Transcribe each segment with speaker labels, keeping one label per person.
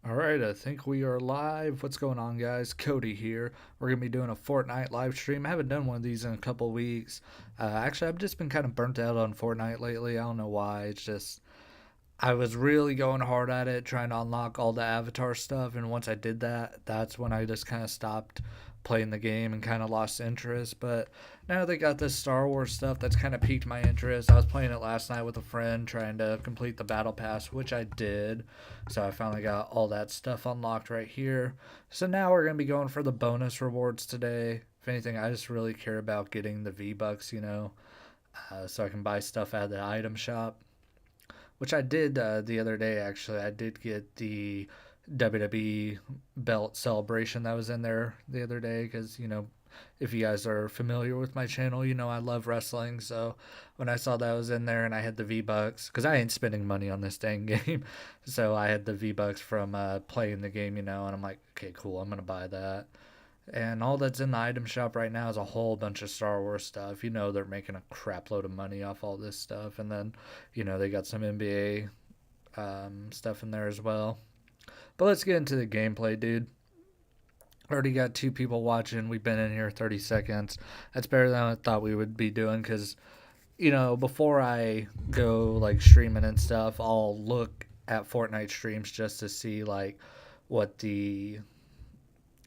Speaker 1: Alright, I think we are live. What's going on, guys? Cody here. We're going to be doing a Fortnite live stream. I haven't done one of these in a couple weeks. Actually, I've just been kind of burnt out on Fortnite lately. I don't know why. It's just, I was really going hard at it, trying to unlock all the avatar stuff. And once I did that, that's when I just kind of stopped playing the game and kind of lost interest. But now they got this Star Wars stuff that's kind of piqued my interest. I was playing it last night with a friend, trying to complete the battle pass, which I did. So I finally got all that stuff unlocked right here. So now we're going to be going for the bonus rewards today. If anything, I just really care about getting the V-Bucks, so I can buy stuff out of the item shop, which I did the other day, actually. I did get the WWE belt celebration that was in there the other day because, if you guys are familiar with my channel, I love wrestling. So when I saw that was in there and I had the V-Bucks, because I ain't spending money on this dang game. So I had the V-Bucks from playing the game, and I'm like, okay, cool, I'm going to buy that. And all that's in the item shop right now is a whole bunch of Star Wars stuff. They're making a crap load of money off all this stuff. And then, they got some NBA stuff in there as well. But let's get into the gameplay, dude. Already got two people watching. We've been in here 30 seconds. That's better than I thought we would be doing because, before I go like streaming and stuff, I'll look at Fortnite streams just to see like what the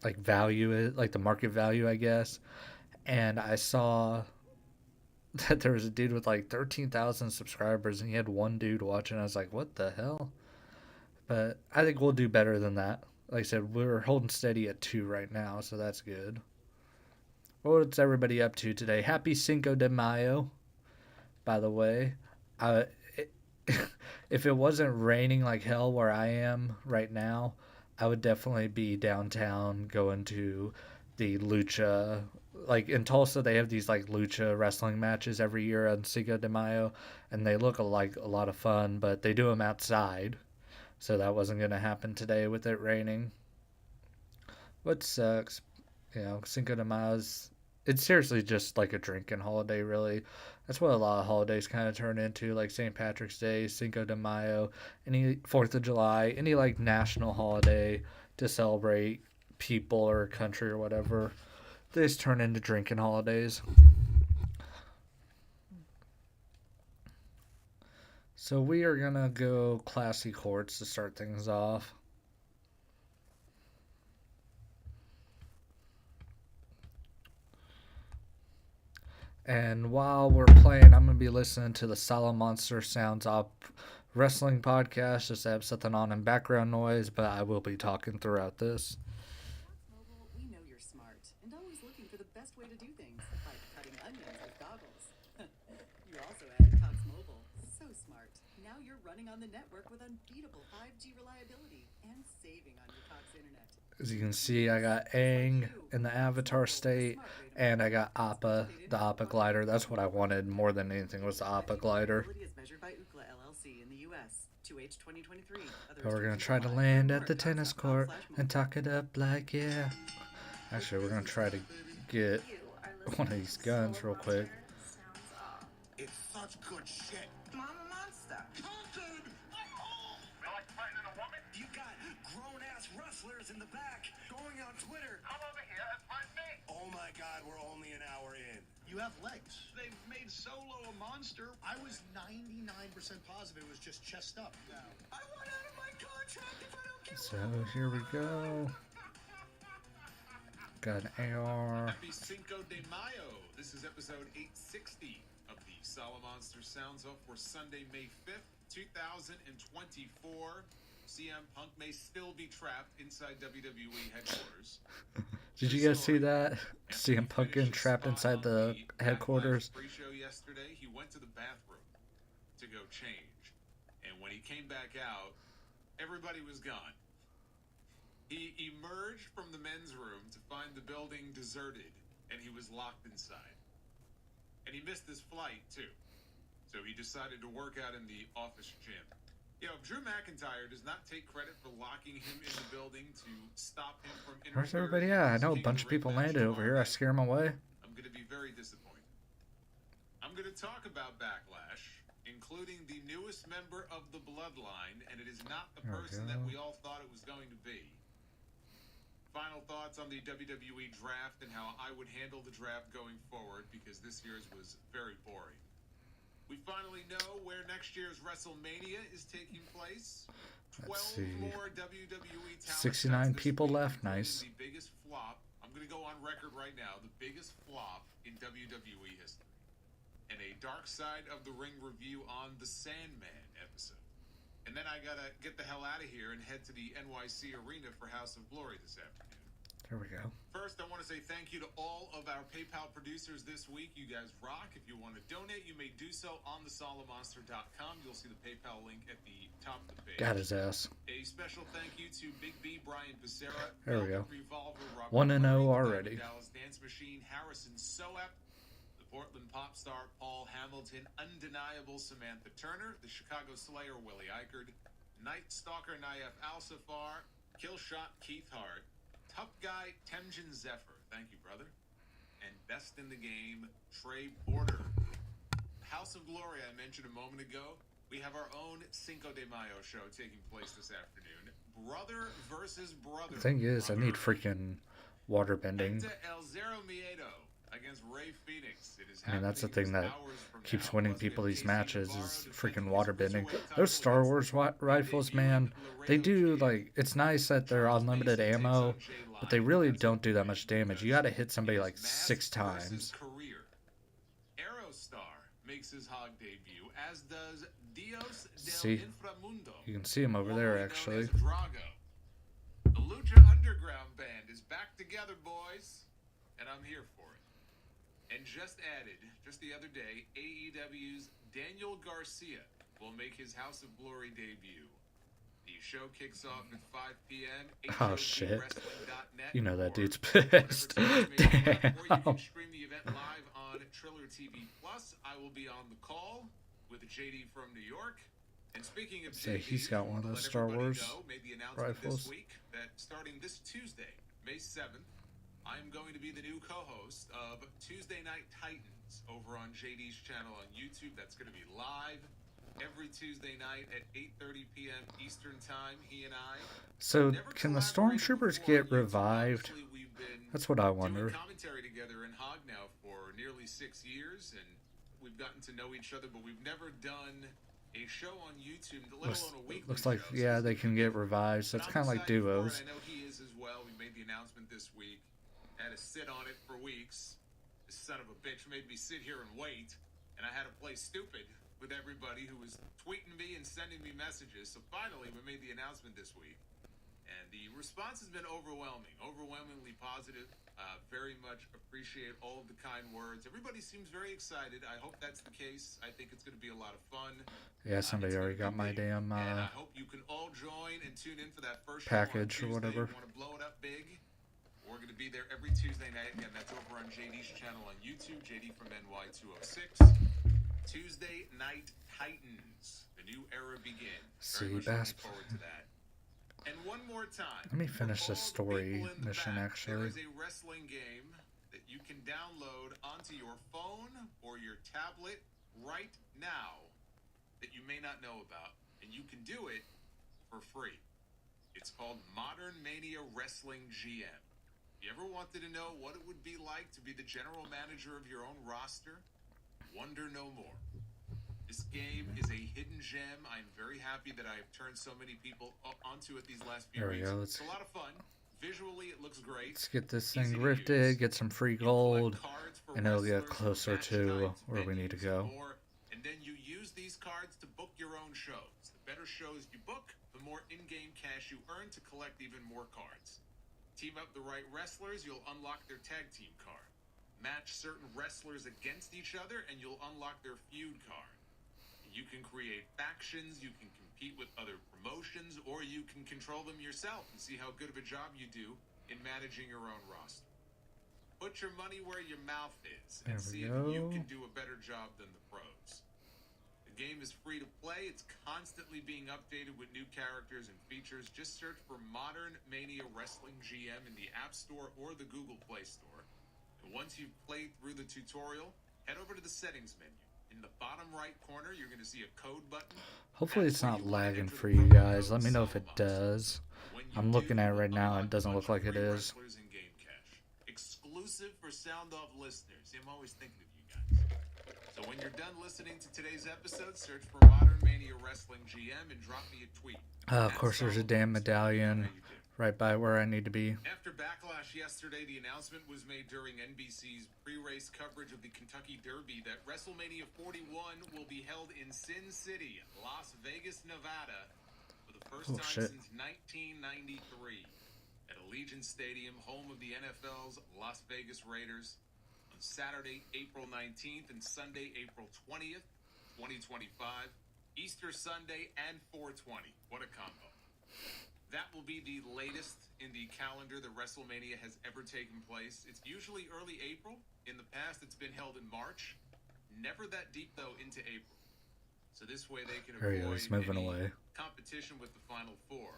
Speaker 1: like value is, like the market value, I guess. And I saw that there was a dude with like 13,000 subscribers and he had one dude watching. I was like, what the hell? But I think we'll do better than that. Like I said, we're holding steady at 2 right now, so that's good. What's everybody up to today? Happy Cinco de Mayo, by the way. Uh, it, if it wasn't raining like hell where I am right now, I would definitely be downtown going to the lucha. Like in Tulsa, they have these like lucha wrestling matches every year on Cinco de Mayo, and they look like a lot of fun, but they do them outside. So that wasn't going to happen today with it raining. What sucks, Cinco de Mayo's, it's seriously just like a drinking holiday, really. That's what a lot of holidays kind of turn into, like St. Patrick's Day, Cinco de Mayo, any 4th of July, any like national holiday to celebrate people or country or whatever. They just turn into drinking holidays. So we are going to go classy courts to start things off. And while we're playing, I'm going to be listening to the Solid Monster Sounds Up wrestling podcast. Just to have something on in background noise, but I will be talking throughout this.
Speaker 2: Mobile, we know you're smart and always looking for the best way to do things, like cutting onions with goggles. You also added Cox Mobile. So smart. Now you're running on the network with unbeatable 5G reliability and saving on your Cox internet.
Speaker 1: As you can see, I got Aang in the avatar state, and I got Appa, the Appa glider. That's what I wanted more than anything was the Appa glider. But we're going to try to land at the tennis court and tuck it up like, yeah. Actually, we're going to try to get one of these guns real quick.
Speaker 3: It's such good shit. Mama Monster. Conquered! I'm home! You like fighting a woman? You got grown-ass wrestlers in the back going on Twitter. Come over here and fight me. Oh my god, we're only an hour in.
Speaker 4: You have legs.
Speaker 3: They've made Solo a monster.
Speaker 4: I was 99% positive it was just chest up. No.
Speaker 3: I want out of my contract if I don't get
Speaker 1: So here we go. Got an AR.
Speaker 5: Happy Cinco de Mayo. This is episode 860 of the Solid Monster Sounds Off for Sunday, May 5th, 2024. CM Punk may still be trapped inside WWE headquarters.
Speaker 1: Did you guys see that? CM Punk getting trapped inside the headquarters.
Speaker 5: Pre-show yesterday, he went to the bathroom to go change, and when he came back out, everybody was gone. He emerged from the men's room to find the building deserted, and he was locked inside. And he missed his flight, too. So he decided to work out in the office gym. If Drew McIntyre does not take credit for locking him in the building to stop him from interfering...
Speaker 1: Where's everybody at? I know a bunch of people landed over here. I scare them away.
Speaker 5: I'm going to be very disappointed. I'm going to talk about Backlash, including including the newest member of the Bloodline, and it is not the
Speaker 1: There we
Speaker 5: person
Speaker 1: go.
Speaker 5: that we all thought it was going to be. Final thoughts on the WWE draft and how I would handle the draft going forward, because this year's was very boring. We finally know where next year's WrestleMania is taking place. 12
Speaker 1: Let's see.
Speaker 5: more WWE talent
Speaker 1: 69
Speaker 5: cuts this
Speaker 1: people
Speaker 5: week,
Speaker 1: left.
Speaker 5: including
Speaker 1: Nice.
Speaker 5: The biggest flop. I'm going to go on record right now. The biggest flop in WWE history. And a Dark Side of the Ring review on the Sandman episode. And then I gotta get the hell out of here and head to the NYC Arena for House of Glory this afternoon.
Speaker 1: There we go.
Speaker 5: First, I want to say thank you to all of our PayPal producers this week. You guys rock. If you want to donate, you may do so on thesolomonster.com. You'll see the PayPal link at the top of the page.
Speaker 1: Got his ass.
Speaker 5: A special thank you to Big B, Brian Becerra,
Speaker 1: There we go.
Speaker 5: Revolver, Robert
Speaker 1: 1-0
Speaker 5: Murray,
Speaker 1: already.
Speaker 5: Dallas Dance Machine, Harrison Soap, the Portland pop star Paul Hamilton, Undeniable Samantha Turner, the Chicago Slayer Willie Eichard, Night Stalker Naif Al-Safar, Killshot Keith Hart, Tough Guy Temjin Zephyr, thank you brother, and Best in the Game Trey Porter. House of Glory I mentioned a moment ago. We have our own Cinco de Mayo show taking place this afternoon. Brother versus brother.
Speaker 1: The thing is, I need freaking water bending.
Speaker 5: Hector El Zero Miedo against Ray Phoenix. It is
Speaker 1: I mean, that's the
Speaker 5: happening
Speaker 1: thing that
Speaker 5: just hours from
Speaker 1: keeps
Speaker 5: now.
Speaker 1: winning
Speaker 5: Plus, we
Speaker 1: people
Speaker 5: have
Speaker 1: these
Speaker 5: JC
Speaker 1: matches
Speaker 5: Navarro
Speaker 1: is
Speaker 5: defending
Speaker 1: freaking
Speaker 5: his
Speaker 1: water bending.
Speaker 5: cruiserweight title
Speaker 1: Those Star
Speaker 5: against
Speaker 1: Wars
Speaker 5: the
Speaker 1: rifles,
Speaker 5: debuting
Speaker 1: man, they
Speaker 5: Laredo
Speaker 1: do,
Speaker 5: Kid.
Speaker 1: like, it's nice that they're
Speaker 5: Charles
Speaker 1: unlimited
Speaker 5: Mason takes
Speaker 1: ammo,
Speaker 5: on Jay
Speaker 1: but they
Speaker 5: Lyon.
Speaker 1: really
Speaker 5: That's
Speaker 1: don't do that
Speaker 5: great
Speaker 1: much damage.
Speaker 5: because
Speaker 1: You gotta hit somebody
Speaker 5: it
Speaker 1: like
Speaker 5: is mask
Speaker 1: 6
Speaker 5: versus
Speaker 1: times.
Speaker 5: career. Aerostar makes his hog debut, as does Dios del
Speaker 1: See?
Speaker 5: Inframundo.
Speaker 1: You can see him over there,
Speaker 5: formerly known
Speaker 1: actually.
Speaker 5: as Drago. The Lucha Underground Band is back together, boys, and I'm here for it. And just added, just the other day, AEW's Daniel Garcia will make his House of Glory debut. The show kicks off at 5 p.m.
Speaker 1: Oh, shit.
Speaker 5: HOGWrestling.net
Speaker 1: You know that
Speaker 5: or
Speaker 1: dude's
Speaker 5: whatever
Speaker 1: pissed.
Speaker 5: times may be left, or you
Speaker 1: Damn.
Speaker 5: can stream the event live on Triller TV Plus. I will be on the call with JD from New York. And speaking of
Speaker 1: Say
Speaker 5: JD,
Speaker 1: he's got one of
Speaker 5: I wanna
Speaker 1: those
Speaker 5: let
Speaker 1: Star
Speaker 5: everybody
Speaker 1: Wars
Speaker 5: know, made the announcement
Speaker 1: rifles.
Speaker 5: this week that starting this Tuesday, May 7th, I am going to be the new co-host of Tuesday Night Titans over on JD's channel on YouTube. That's going to be live every Tuesday night at 8:30 p.m. Eastern Time. He and I.
Speaker 1: So,
Speaker 5: Never
Speaker 1: can the
Speaker 5: collaborated
Speaker 1: Stormtroopers
Speaker 5: before on
Speaker 1: get
Speaker 5: YouTube.
Speaker 1: revived?
Speaker 5: Obviously, we've been
Speaker 1: That's what I
Speaker 5: doing
Speaker 1: wonder.
Speaker 5: commentary together in Hog now for nearly 6 years, and we've gotten to know each other, but we've never done a show on YouTube, let alone a weekly
Speaker 1: Looks like,
Speaker 5: show. So
Speaker 1: yeah,
Speaker 5: this
Speaker 1: they
Speaker 5: is
Speaker 1: can
Speaker 5: gonna be
Speaker 1: get revived, so
Speaker 5: but
Speaker 1: it's
Speaker 5: I'm
Speaker 1: kind of like
Speaker 5: excited for it.
Speaker 1: duos.
Speaker 5: I know he is as well. We made the announcement this week. I had to sit on it for weeks. This son of a bitch made me sit here and wait, and I had to play stupid with everybody who was tweeting me and sending me messages. So finally, we made the announcement this week, and the response has been overwhelmingly positive. Very much appreciate all of the kind words. Everybody seems very excited. I hope that's the case. I think it's going to be a lot of fun.
Speaker 1: Yeah, somebody
Speaker 5: It's gonna
Speaker 1: already got
Speaker 5: be
Speaker 1: my
Speaker 5: big.
Speaker 1: damn
Speaker 5: And I hope you can all join and tune in for that first
Speaker 1: package
Speaker 5: show
Speaker 1: or
Speaker 5: on Tuesday.
Speaker 1: whatever.
Speaker 5: You want to blow it up big? We're going to be there every Tuesday night. Again, that's over on JD's channel on YouTube, JD from NY206. Tuesday Night Titans. The new era begins.
Speaker 1: See,
Speaker 5: Very much
Speaker 1: Basp.
Speaker 5: looking forward to that. And one more time.
Speaker 1: Let me
Speaker 5: for
Speaker 1: finish this
Speaker 5: all the
Speaker 1: story
Speaker 5: people in the
Speaker 1: mission,
Speaker 5: back,
Speaker 1: actually.
Speaker 5: There is a wrestling game that you can download onto your phone or your tablet right now that you may not know about. And you can do it for free. It's called Modern Mania Wrestling GM. If you ever wanted to know what it would be like to be the general manager of your own roster, wonder no more. This game is a hidden gem. I'm very happy that I have turned so many people onto it these last few
Speaker 1: There we
Speaker 5: weeks.
Speaker 1: go.
Speaker 5: It's a lot of fun. Visually, it looks great.
Speaker 1: Let's get this
Speaker 5: Easy
Speaker 1: thing
Speaker 5: to
Speaker 1: rifted,
Speaker 5: use.
Speaker 1: get some free
Speaker 5: You collect
Speaker 1: gold,
Speaker 5: cards for
Speaker 1: and it'll get
Speaker 5: wrestlers,
Speaker 1: closer
Speaker 5: match
Speaker 1: to
Speaker 5: nights,
Speaker 1: where we need to
Speaker 5: venues,
Speaker 1: go.
Speaker 5: and more. And then you use these cards to book your own shows. The better shows you book, the more in-game cash you earn to collect even more cards. Team up the right wrestlers, you'll unlock their tag team card. Match certain wrestlers against each other, and you'll unlock their feud card. You can create factions, you can compete with other promotions, or you can control them yourself and see how good of a job you do in managing your own roster. Put your money where your mouth is and
Speaker 1: There we
Speaker 5: see if you
Speaker 1: go.
Speaker 5: can do a better job than the pros. The game is free to play. It's constantly being updated with new characters and features. Just search for Modern Mania Wrestling GM in the App Store or the Google Play Store. And once you've played through the tutorial, head over to the settings menu. In the bottom right corner, you're going to see a code button.
Speaker 1: Hopefully
Speaker 5: That's
Speaker 1: it's
Speaker 5: where
Speaker 1: not
Speaker 5: you want to
Speaker 1: lagging
Speaker 5: enter
Speaker 1: for
Speaker 5: the
Speaker 1: you
Speaker 5: promo
Speaker 1: guys.
Speaker 5: code
Speaker 1: Let me know if it
Speaker 5: SOLOMOS.
Speaker 1: does.
Speaker 5: When you
Speaker 1: I'm
Speaker 5: do,
Speaker 1: looking at it
Speaker 5: you'll
Speaker 1: right now. It
Speaker 5: unlock a
Speaker 1: doesn't
Speaker 5: bunch
Speaker 1: look
Speaker 5: of
Speaker 1: like it
Speaker 5: free
Speaker 1: is.
Speaker 5: wrestlers and game cash. Exclusive for Sound Off listeners. See, I'm always thinking of you guys. So when you're done listening to today's episode, search for Modern Mania Wrestling GM and drop me a tweet.
Speaker 1: Of course, there's a damn medallion right by where I need to be.
Speaker 5: After Backlash yesterday, the announcement was made during NBC's pre-race coverage of the Kentucky Derby that WrestleMania 41 will be held in Sin City, Las Vegas, Nevada, for the first time since 1993, at Allegiant Stadium, home of the NFL's Las Vegas Raiders, on Saturday, April 19th and Sunday, April 20th, 2025, Easter Sunday, and 420. What a combo. That will be the latest in the calendar that WrestleMania has ever taken place. It's usually early April. In the past, it's been held in March. Never that deep, though, into April. So this way they can avoid any competition with the Final Four.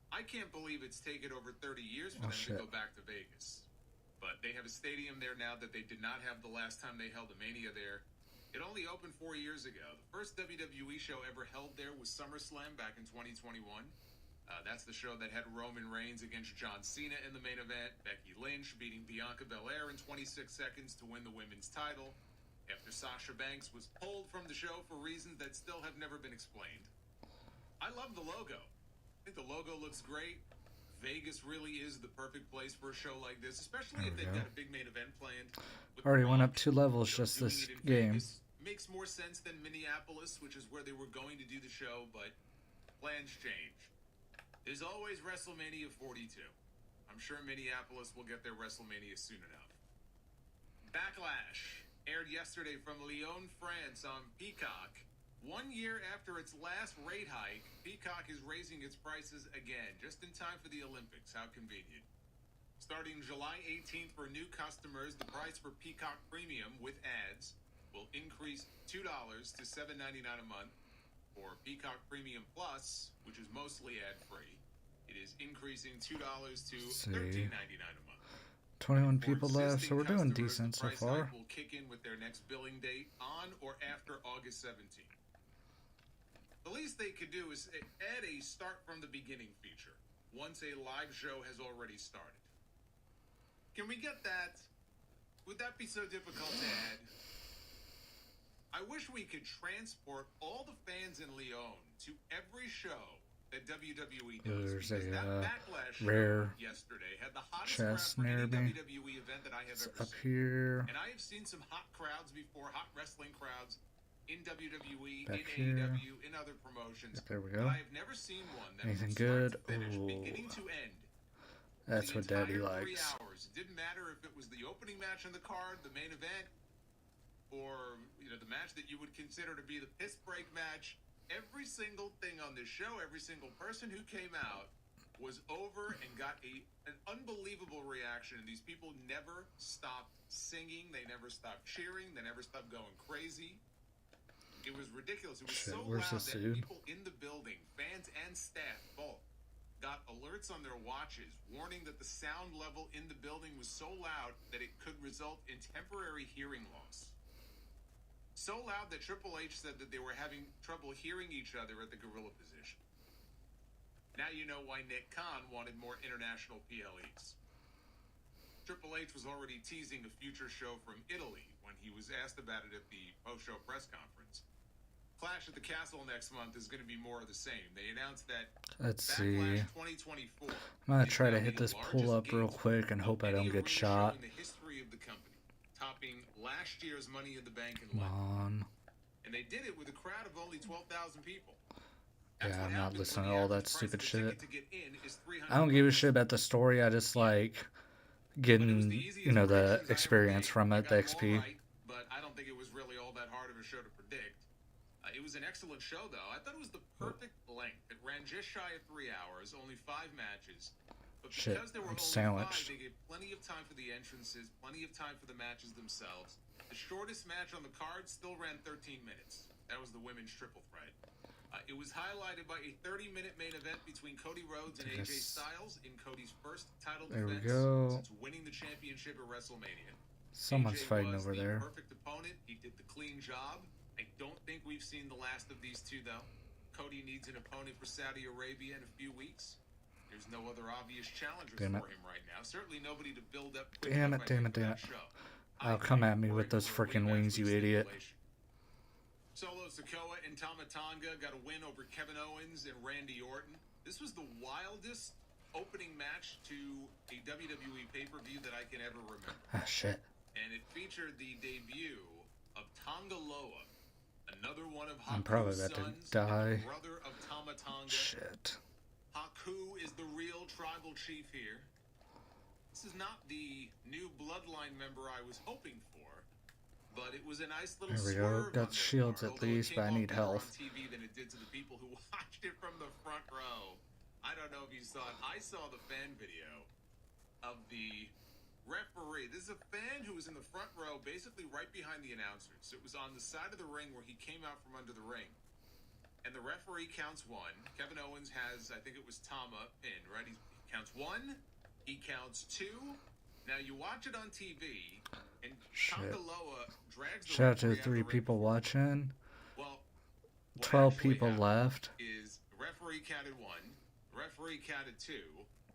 Speaker 5: I can't believe it's taken over 30 years for them to go back to Vegas. But they have a stadium there now that they did not have the last time they held a Mania there. It only opened 4 years ago. The first WWE show ever held there was SummerSlam back in 2021. That's the show that had Roman Reigns against John Cena in the main event, Becky Lynch beating Bianca Belair in 26 seconds to win the women's title, after Sasha Banks was pulled from the show for reasons that still have never been explained. I love the logo. I think the logo looks great. Vegas really is the perfect place for a show like this, especially if they've got a big main event planned.
Speaker 1: Already went up 2 levels just this game.
Speaker 5: Makes more sense than Minneapolis, which is where they were going to do the show, but plans change. There's always WrestleMania 42. I'm sure Minneapolis will get their WrestleMania soon enough. Backlash aired yesterday from Lyon, France on Peacock. 1 year after its last rate hike, Peacock is raising its prices again, just in time for the Olympics. How convenient. Starting July 18th for new customers, the price for Peacock Premium with ads will increase $2 to $7.99 a month. For Peacock Premium Plus, which is mostly ad-free, it is increasing $2 to $13.99 a month.
Speaker 1: 21 people left, so we're doing decent so far.
Speaker 5: Will kick in with their next billing date on or after August 17th. The least they could do is add a start from the beginning feature once a live show has already started. Can we get that? Would that be so difficult to add? I wish we could transport all the fans in Lyon to every show that WWE does.
Speaker 1: There's a
Speaker 5: Backlash
Speaker 1: rare
Speaker 5: yesterday had the hottest
Speaker 1: chest
Speaker 5: crowd for any
Speaker 1: near me.
Speaker 5: WWE event that I have ever
Speaker 1: Up
Speaker 5: seen.
Speaker 1: here.
Speaker 5: And I have seen some hot crowds before, hot wrestling crowds in WWE,
Speaker 1: Back
Speaker 5: in
Speaker 1: here.
Speaker 5: AEW, in other promotions.
Speaker 1: Yep, there we
Speaker 5: But
Speaker 1: go.
Speaker 5: I have never seen one that
Speaker 1: Anything
Speaker 5: from start
Speaker 1: good?
Speaker 5: to finish,
Speaker 1: Ooh.
Speaker 5: beginning to end.
Speaker 1: That's
Speaker 5: the
Speaker 1: what Daddy
Speaker 5: entire 3
Speaker 1: likes.
Speaker 5: hours. It didn't matter if it was the opening match on the card, the main event, or the match that you would consider to be the piss break match. Every single thing on this show, every single person who came out was over and got an unbelievable reaction. And these people never stopped singing, they never stopped cheering, they never stopped going crazy. It was ridiculous. It was so loud that people in the building, fans and staff both, got alerts on their watches warning that the sound level in the building was so loud that it could result in temporary hearing loss. So loud that Triple H said that they were having trouble hearing each other at the gorilla position. Now you know why Nick Khan wanted more international PLEs. Triple H was already teasing a future show from Italy when he was asked about it at the post-show press conference. Clash at the Castle next month is going to be more of the same. They announced that Backlash 2024.
Speaker 1: I'm going to try to hit this pull up real quick and hope I don't get shot.
Speaker 5: In the history of the company, topping last year's Money in the Bank in
Speaker 1: Come on.
Speaker 5: And they did it with a crowd of only 12,000 people.
Speaker 1: Yeah, I'm not listening to all that stupid shit. I don't give a shit about the story. I just like getting, the experience from it, the XP.
Speaker 5: But I don't think it was really all that hard of a show to predict. It was an excellent show, though. I thought it was the perfect length. It ran just shy of 3 hours, only 5 matches. But because there were only 5, they gave plenty of time for the entrances, plenty of time for the matches themselves. The shortest match on the card still ran 13 minutes. That was the women's triple threat. It was highlighted by a 30-minute main event between Cody Rhodes and AJ Styles in Cody's first title defense since winning the championship at WrestleMania.
Speaker 1: Someone's
Speaker 5: AJ
Speaker 1: fighting
Speaker 5: was
Speaker 1: over
Speaker 5: the
Speaker 1: there.
Speaker 5: perfect opponent. He did the clean job. I don't think we've seen the last of these two, though. Cody needs an opponent for Saudi Arabia in a few weeks. There's no other obvious challengers
Speaker 1: Damn it.
Speaker 5: for him right now. Certainly nobody to build up.
Speaker 1: Damn it, damn it, damn it. Oh, come at me with those freaking wings, you idiot.
Speaker 5: Solo Sikoa and Tama Tonga got a win over Kevin Owens and Randy Orton. This was the wildest opening match to a WWE pay-per-view that I can ever remember.
Speaker 1: Ah, shit.
Speaker 5: And it featured the debut of Tonga Loa, another one of
Speaker 1: I'm probably
Speaker 5: Haku's
Speaker 1: about to
Speaker 5: sons,
Speaker 1: die.
Speaker 5: and the brother of Tama Tonga.
Speaker 1: Shit.
Speaker 5: Haku is the real tribal chief here. This is not the new bloodline member I was hoping for, but it was a nice little
Speaker 1: There we go.
Speaker 5: swerve
Speaker 1: Got
Speaker 5: on their
Speaker 1: shields
Speaker 5: part,
Speaker 1: at
Speaker 5: although it
Speaker 1: least,
Speaker 5: came
Speaker 1: but I
Speaker 5: off
Speaker 1: need
Speaker 5: better
Speaker 1: health.
Speaker 5: on TV than it did to the people who watched it from the front row. I don't know if you saw it. I saw the fan video of the referee. This is a fan who was in the front row, basically right behind the announcers. It was on the side of the ring where he came out from under the ring. And the referee counts one. Kevin Owens has, I think it was Tama pinned, right? He counts one. He counts two. Now you watch it on TV, and Tonga Loa drags the
Speaker 1: Shout out to the
Speaker 5: referee
Speaker 1: 3
Speaker 5: out the
Speaker 1: people
Speaker 5: ring.
Speaker 1: watching.
Speaker 5: Well,
Speaker 1: 12 people left.
Speaker 5: Is the referee counted one, the referee counted two,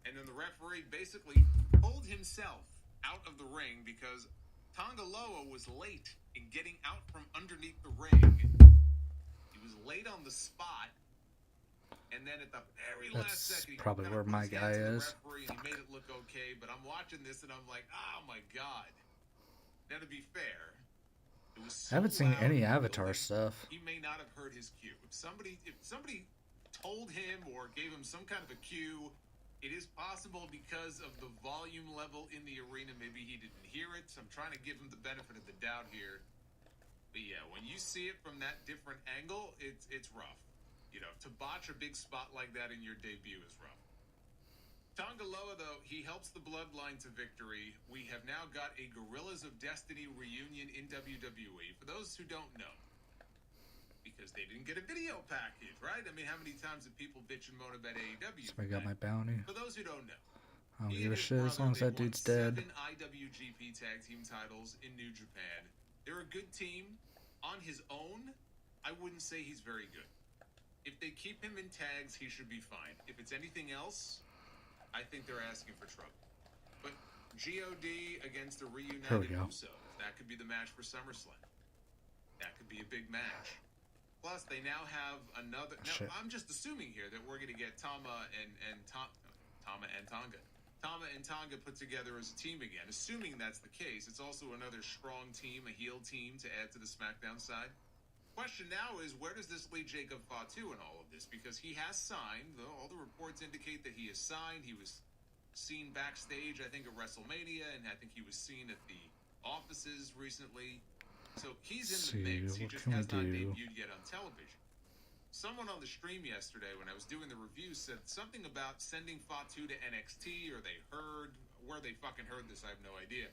Speaker 5: and then the referee basically pulled himself out of the ring because Tonga Loa was late in getting out from underneath the ring. He was late on the spot, and then at the very last
Speaker 1: That's
Speaker 5: second, he
Speaker 1: probably
Speaker 5: kinda
Speaker 1: where
Speaker 5: put
Speaker 1: my
Speaker 5: his
Speaker 1: guy
Speaker 5: hand to the
Speaker 1: is.
Speaker 5: referee, and he made it look okay, but I'm watching this and I'm like, oh my god. Now to be fair, it was so
Speaker 1: I haven't seen
Speaker 5: loud
Speaker 1: any
Speaker 5: in the
Speaker 1: Avatar
Speaker 5: building,
Speaker 1: stuff.
Speaker 5: he may not have heard his cue. If somebody told him or gave him some kind of a cue, it is possible because of the volume level in the arena, maybe he didn't hear it. So I'm trying to give him the benefit of the doubt here. But yeah, when you see it from that different angle, it's rough. You know, to botch a big spot like that in your debut is rough. Tonga Loa, though, he helps the bloodline to victory. We have now got a Gorillas of Destiny reunion in WWE. For those who don't know, because they didn't get a video package, right? I mean, how many times have people bitch and moan about AEW?
Speaker 1: So I got my bounty.
Speaker 5: For those who don't know,
Speaker 1: I don't
Speaker 5: he
Speaker 1: give a
Speaker 5: and his
Speaker 1: shit as
Speaker 5: brother,
Speaker 1: long as
Speaker 5: they
Speaker 1: that
Speaker 5: won
Speaker 1: dude's dead.
Speaker 5: 7 IWGP Tag Team titles in New Japan. They're a good team. On his own, I wouldn't say he's very good. If they keep him in tags, he should be fine. If it's anything else, I think they're asking for trouble. But GOD against the reunited Usos, that could be the match for SummerSlam. That could be a big match. Plus, they now have another. Now, I'm just assuming here that we're going to get Tama and Tonga put together as a team again. Assuming that's the case, it's also another strong team, a heel team to add to the SmackDown side. Question now is, where does this leave Jacob Fatu in all of this? Because he has signed. All the reports indicate that he is signed. He was seen backstage, I think, at WrestleMania, and I think he was seen at the offices recently. So he's in the mix. He just has not debuted yet on television. Someone on the stream yesterday, when I was doing the review, said something about sending Fatu to NXT, or they heard, where they fucking heard this, I have no idea.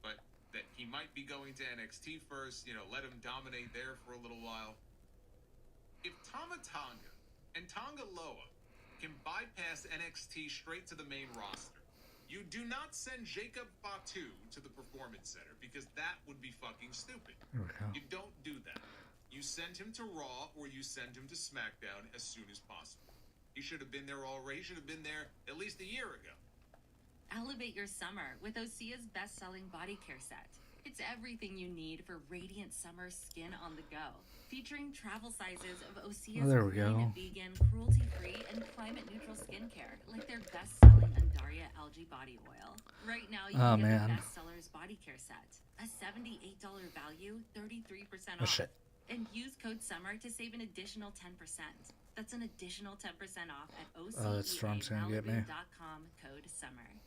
Speaker 5: But that he might be going to NXT first, you know, let him dominate there for a little while. If Tama Tonga and Tonga Loa can bypass NXT straight to the main roster, you do not send Jacob Fatu to the Performance Center, because that would be fucking stupid. You don't do that. You send him to Raw, or you send him to SmackDown as soon as possible. He should have been there already. He should have been there at least a year ago.
Speaker 6: Elevate your summer with Osea's best-selling body care set. It's everything you need for radiant summer skin on the go. Featuring travel sizes of Osea's clean, vegan, cruelty-free, and climate-neutral skincare, like their best-selling Undaria algae body oil. Right now, you can get the bestsellers body care set, a $78 value, 33% off. And use code SUMMER to save an additional 10%. That's an additional 10% off at OCEAMalibu.com, code SUMMER.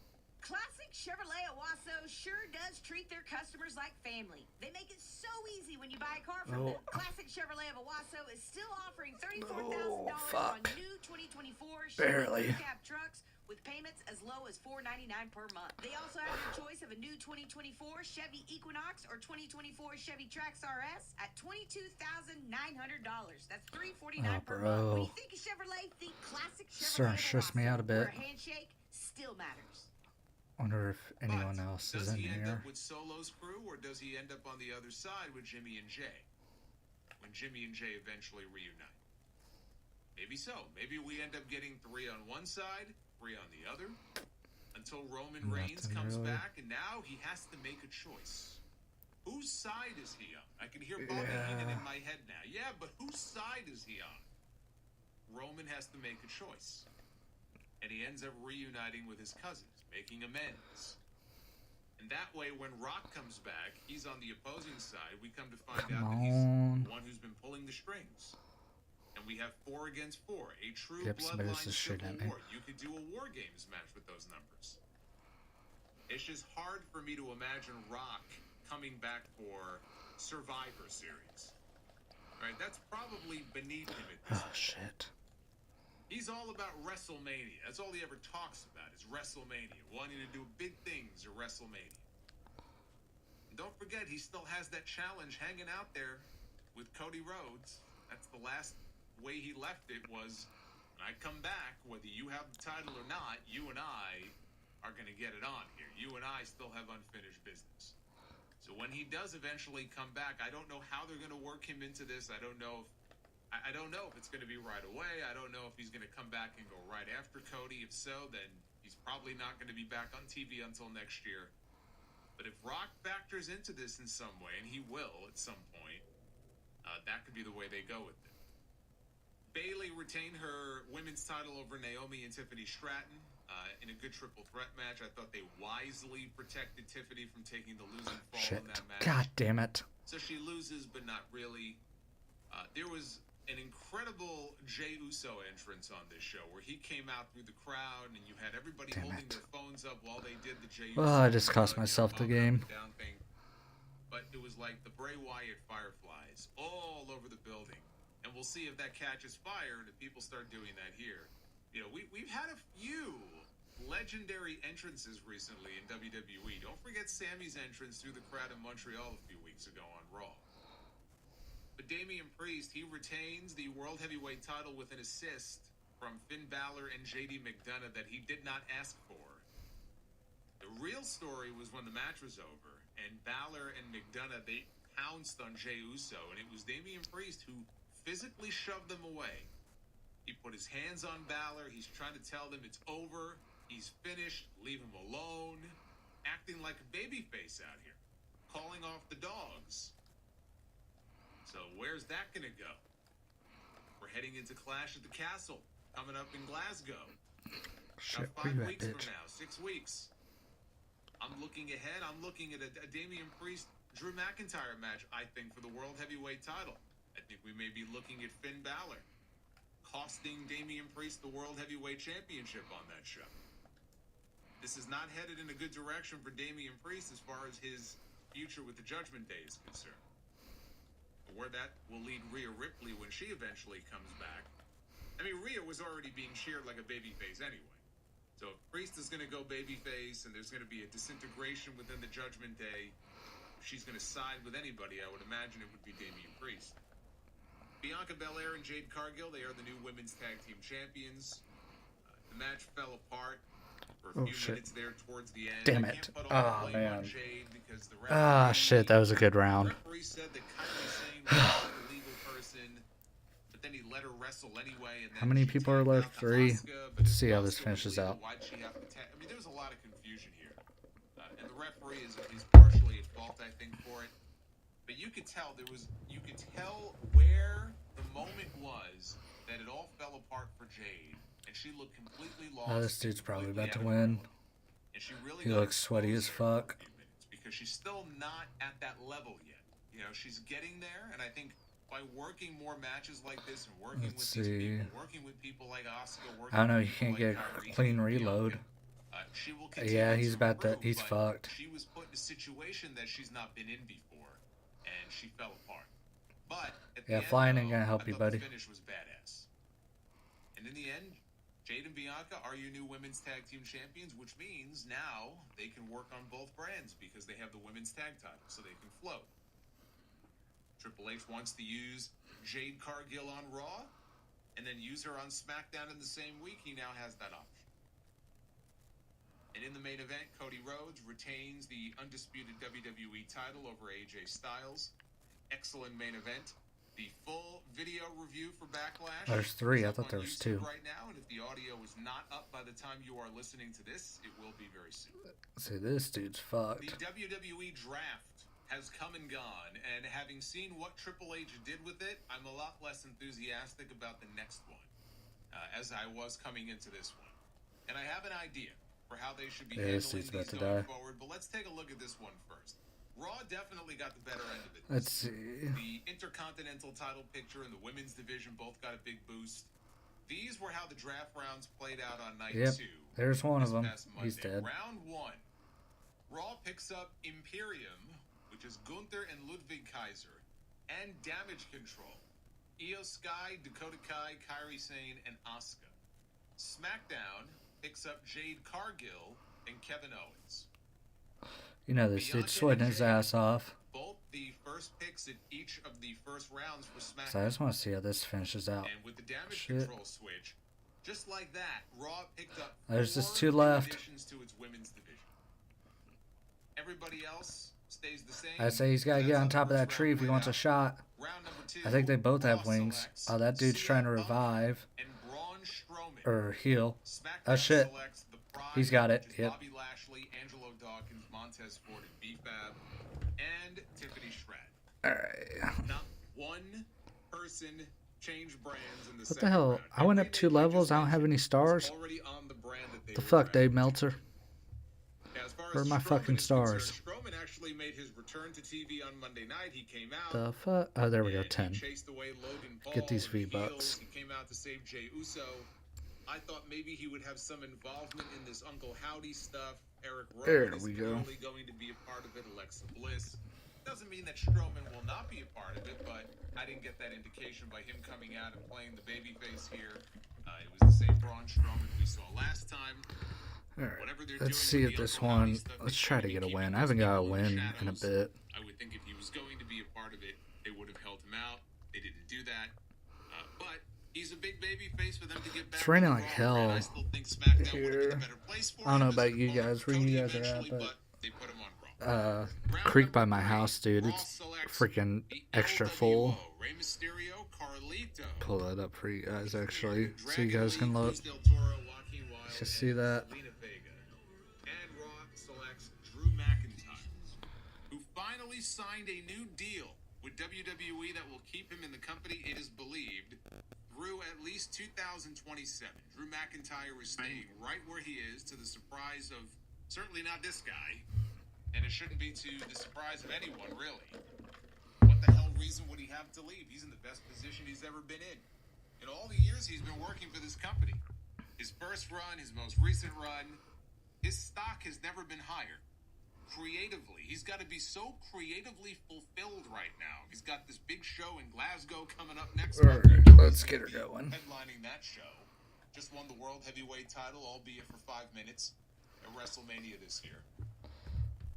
Speaker 7: Classic Chevrolet Owasso sure does treat their customers like family. They make it so easy when you buy a car from them. Classic Chevrolet of Owasso is still offering $34,000 on new 2024 Chevy cab trucks with payments as low as $499 per month. They also have your choice of a new 2024 Chevy Equinox or 2024 Chevy Trax RS at $22,900. That's $349 per month. When you think of Chevrolet, think classic Chevrolet.
Speaker 1: Starting to stress me out a bit.
Speaker 7: Where a handshake still matters.
Speaker 1: Wonder if anyone
Speaker 5: But
Speaker 1: else is
Speaker 5: does
Speaker 1: in
Speaker 5: he end
Speaker 1: here.
Speaker 5: up with Solo's crew, or does he end up on the other side with Jimmy and Jay? When Jimmy and Jay eventually reunite. Maybe so. Maybe we end up getting 3 on one side, 3 on the other, until Roman Reigns
Speaker 1: Nothing
Speaker 5: comes
Speaker 1: really.
Speaker 5: back, and now he has to make a choice. Whose side is he on? I can hear Bobby Heenan in my head now. Yeah, but whose side is he on? Roman has to make a choice. And he ends up reuniting with his cousins, making amends. And that way, when Rock comes back, he's on the opposing side. We come to find out that he's the one who's been pulling the strings. And we have 4 against 4, a true bloodline civil war. You could do a War Games match with those numbers. It's just hard for me to imagine Rock coming back for Survivor Series. Right? That's probably beneath him at this point.
Speaker 1: Shit.
Speaker 5: He's all about WrestleMania. That's all he ever talks about is WrestleMania. Wanting to do big things at WrestleMania. And don't forget, he still has that challenge hanging out there with Cody Rhodes. That's the last way he left it was, when I come back, whether you have the title or not, you and I are going to get it on here. You and I still have unfinished business. So when he does eventually come back, I don't know how they're going to work him into this. I don't know if it's going to be right away. I don't know if he's going to come back and go right after Cody. If so, then he's probably not going to be back on TV until next year. But if Rock factors into this in some way, and he will at some point, that could be the way they go with it. Bayley retained her women's title over Naomi and Tiffany Stratton in a good triple threat match. I thought they wisely protected Tiffany from taking the losing fall in that match.
Speaker 1: God damn it.
Speaker 5: So she loses, but not really. There was an incredible Jey Uso entrance on this show where he came out through the crowd and you had everybody holding their phones up while they did the Jey Uso.
Speaker 1: Oh, I just cost myself the game.
Speaker 5: Down thing. But it was like the Bray Wyatt fireflies all over the building. And we'll see if that catches fire and if people start doing that here. You know, we've had a few legendary entrances recently in WWE. Don't forget Sammy's entrance through the crowd in Montreal a few weeks ago on Raw. But Damian Priest, he retains the World Heavyweight title with an assist from Finn Balor and JD McDonough that he did not ask for. The real story was when the match was over and Balor and McDonough, they pounced on Jey Uso, and it was Damian Priest who physically shoved them away. He put his hands on Balor. He's trying to tell them it's over. He's finished. Leave him alone. Acting like a babyface out here. Calling off the dogs. So where's that going to go? We're heading into Clash at the Castle. Coming up in Glasgow.
Speaker 1: Shit,
Speaker 5: About 5
Speaker 1: where you at,
Speaker 5: weeks
Speaker 1: bitch?
Speaker 5: from now. 6 weeks. I'm looking ahead. I'm looking at a Damian Priest-Drew McIntyre match, I think, for the World Heavyweight title. I think we may be looking at Finn Balor costing Damian Priest the World Heavyweight Championship on that show. This is not headed in a good direction for Damian Priest as far as his future with the Judgment Day is concerned. Where that will lead Rhea Ripley when she eventually comes back. I mean, Rhea was already being cheered like a babyface anyway. So if Priest is going to go babyface and there's going to be a disintegration within the Judgment Day, if she's going to side with anybody, I would imagine it would be Damian Priest. Bianca Belair and Jade Cargill, they are the new women's tag team champions. The match fell apart for a few minutes there towards the end.
Speaker 1: Damn
Speaker 5: I
Speaker 1: it.
Speaker 5: can't put all the blame on
Speaker 1: Man.
Speaker 5: Jade because the
Speaker 1: Shit, that was a good round.
Speaker 5: The referee said that Kylie Sane was not the legal person, but then he let her wrestle anyway. And then
Speaker 1: How many
Speaker 5: she
Speaker 1: people are
Speaker 5: tagged
Speaker 1: left?
Speaker 5: out to
Speaker 1: 3.
Speaker 5: Asuka, but
Speaker 1: Let's
Speaker 5: if
Speaker 1: see how this
Speaker 5: Asuka was
Speaker 1: finishes
Speaker 5: legal,
Speaker 1: out.
Speaker 5: why'd she have to tag? I mean, there was a lot of confusion here. And the referee is partially at fault, I think, for it. But you could tell where the moment was that it all fell apart for Jade, and she looked completely lost.
Speaker 1: This dude's probably
Speaker 5: completely
Speaker 1: about to
Speaker 5: out of
Speaker 1: win.
Speaker 5: control. And she really
Speaker 1: He
Speaker 5: got
Speaker 1: looks sweaty as
Speaker 5: exposed there for
Speaker 1: fuck.
Speaker 5: a few minutes because she's still not at that level yet. You know, she's getting there, and I think by working more matches like this and working
Speaker 1: Let's
Speaker 5: with these
Speaker 1: see.
Speaker 5: people, working with people like Asuka, working
Speaker 1: I don't know,
Speaker 5: with
Speaker 1: you
Speaker 5: people
Speaker 1: can't get
Speaker 5: like Kyrie,
Speaker 1: a clean
Speaker 5: Bianca,
Speaker 1: reload.
Speaker 5: she will
Speaker 1: Yeah,
Speaker 5: continue
Speaker 1: he's
Speaker 5: to
Speaker 1: about to.
Speaker 5: improve,
Speaker 1: He's
Speaker 5: but
Speaker 1: fucked.
Speaker 5: she was put in a situation that she's not been in before, and she fell apart. But at the
Speaker 1: Yeah,
Speaker 5: end,
Speaker 1: flying ain't
Speaker 5: though,
Speaker 1: gonna help
Speaker 5: I
Speaker 1: you,
Speaker 5: thought
Speaker 1: buddy.
Speaker 5: The finish was badass. And in the end, Jade and Bianca are your new women's tag team champions, which means now they can work on both brands because they have the women's tag title, so they can float. Triple H wants to use Jade Cargill on Raw and then use her on SmackDown in the same week. He now has that option. And in the main event, Cody Rhodes retains the undisputed WWE title over AJ Styles. Excellent main event. The full video review for Backlash.
Speaker 1: There's 3. I thought there
Speaker 5: on
Speaker 1: was
Speaker 5: YouTube
Speaker 1: 2.
Speaker 5: right now, and if the audio is not up by the time you are listening to this, it will be very soon.
Speaker 1: See, this dude's fucked.
Speaker 5: The WWE draft has come and gone, and having seen what Triple H did with it, I'm a lot less enthusiastic about the next one, as I was coming into this one. And I have an idea for how they should be handling these going forward, but let's take a look at this one first. Raw definitely got the better end of it.
Speaker 1: Let's see.
Speaker 5: The Intercontinental title picture and the women's division both got a big boost. These were how the draft rounds played out on night 2.
Speaker 1: There's one of them. He's dead.
Speaker 5: Round 1. Raw picks up Imperium, which is Gunther and Ludwig Kaiser, and Damage Control. Io Sky, Dakota Kai, Kairi Sane, and Asuka. SmackDown picks up Jade Cargill and Kevin Owens.
Speaker 1: You know this dude's sweating his ass off.
Speaker 5: Both the first picks in each of the first rounds for SmackDown.
Speaker 1: So I just want to see how this finishes out.
Speaker 5: And with the Damage Control switch, just like that, Raw picked up
Speaker 1: There's just
Speaker 5: 4
Speaker 1: 2 left.
Speaker 5: additions to its women's division. Everybody else stays the same.
Speaker 1: I say he's got to get on top of that tree if he wants a shot.
Speaker 5: Round number 2,
Speaker 1: I think they both have wings. Oh, that dude's trying to revive.
Speaker 5: and Braun Strowman.
Speaker 1: Or heal.
Speaker 5: SmackDown
Speaker 1: Oh, shit.
Speaker 5: selects the Pride,
Speaker 1: He's got it.
Speaker 5: which is
Speaker 1: Yep.
Speaker 5: Bobby Lashley, Angelo Dawkins, Montez Ford, and B-Fab, and Tiffany Stratton.
Speaker 1: Alright.
Speaker 5: Not one person changed brands in the
Speaker 1: What the
Speaker 5: second
Speaker 1: hell?
Speaker 5: round.
Speaker 1: I went up
Speaker 5: Everything
Speaker 1: 2
Speaker 5: you
Speaker 1: levels.
Speaker 5: just
Speaker 1: I don't have any
Speaker 5: mentioned
Speaker 1: stars.
Speaker 5: was already on the brand that they
Speaker 1: The
Speaker 5: were
Speaker 1: fuck,
Speaker 5: at.
Speaker 1: Dave Meltzer?
Speaker 5: As far
Speaker 1: Where are
Speaker 5: as
Speaker 1: my
Speaker 5: Strowman
Speaker 1: fucking
Speaker 5: is
Speaker 1: stars?
Speaker 5: concerned, Strowman actually made his return to TV on Monday night. He came out.
Speaker 1: The fuck? Oh, there we go.
Speaker 5: and
Speaker 1: 10.
Speaker 5: He chased away Logan Paul
Speaker 1: Get these
Speaker 5: and the
Speaker 1: V-Bucks.
Speaker 5: heels. He came out to save Jey Uso. I thought maybe he would have some involvement in this Uncle Howdy stuff. Eric
Speaker 1: There
Speaker 5: Rowan is
Speaker 1: we go.
Speaker 5: clearly going to be a part of it. Alexa Bliss. Doesn't mean that Strowman will not be a part of it, but I didn't get that indication by him coming out and playing the babyface here. It was the same Braun Strowman we saw last time.
Speaker 1: Alright.
Speaker 5: Whatever they're
Speaker 1: Let's
Speaker 5: doing
Speaker 1: see
Speaker 5: with
Speaker 1: if
Speaker 5: the
Speaker 1: this
Speaker 5: Uncle Howdy
Speaker 1: one.
Speaker 5: stuff,
Speaker 1: Let's
Speaker 5: they
Speaker 1: try
Speaker 5: seem
Speaker 1: to
Speaker 5: be
Speaker 1: get a
Speaker 5: keeping
Speaker 1: win. I
Speaker 5: those
Speaker 1: haven't got a
Speaker 5: people in the
Speaker 1: win in a
Speaker 5: shadows.
Speaker 1: bit.
Speaker 5: I would think if he was going to be a part of it, they would have held him out. They didn't do that. But he's a big baby face for them to get back.
Speaker 1: It's raining
Speaker 5: on the
Speaker 1: like
Speaker 5: Raw brand.
Speaker 1: hell
Speaker 5: I still think SmackDown would have been
Speaker 1: here.
Speaker 5: a better place for
Speaker 1: I don't know
Speaker 5: him as
Speaker 1: about
Speaker 5: an
Speaker 1: you
Speaker 5: opponent
Speaker 1: guys,
Speaker 5: for
Speaker 1: where you
Speaker 5: Cody
Speaker 1: guys are at,
Speaker 5: eventually,
Speaker 1: but
Speaker 5: they put him on Raw.
Speaker 1: creek by my
Speaker 5: Round
Speaker 1: house,
Speaker 5: number
Speaker 1: dude.
Speaker 5: 3,
Speaker 1: It's
Speaker 5: Raw selects
Speaker 1: freaking
Speaker 5: the
Speaker 1: extra
Speaker 5: LWO,
Speaker 1: full.
Speaker 5: Rey Mysterio, Carlito.
Speaker 1: Pull that up for you guys, actually, so you guys can look.
Speaker 5: Cruz del Toro, Joaquin Wilde,
Speaker 1: You see that?
Speaker 5: and Zelina Vega. And Raw selects Drew McIntyre, who finally signed a new deal with WWE that will keep him in the company, it is believed, through at least 2027. Drew McIntyre is staying right where he is, to the surprise of certainly not this guy, and it shouldn't be to the surprise of anyone, really. What the hell reason would he have to leave? He's in the best position he's ever been in. In all the years he's been working for this company, his first run, his most recent run, his stock has never been higher. Creatively, he's got to be so creatively fulfilled right now. He's got this big show in Glasgow coming up next month.
Speaker 1: Alright, let's get her going.
Speaker 5: Headlining that show. Just won the World Heavyweight title, albeit for 5 minutes, at WrestleMania this year.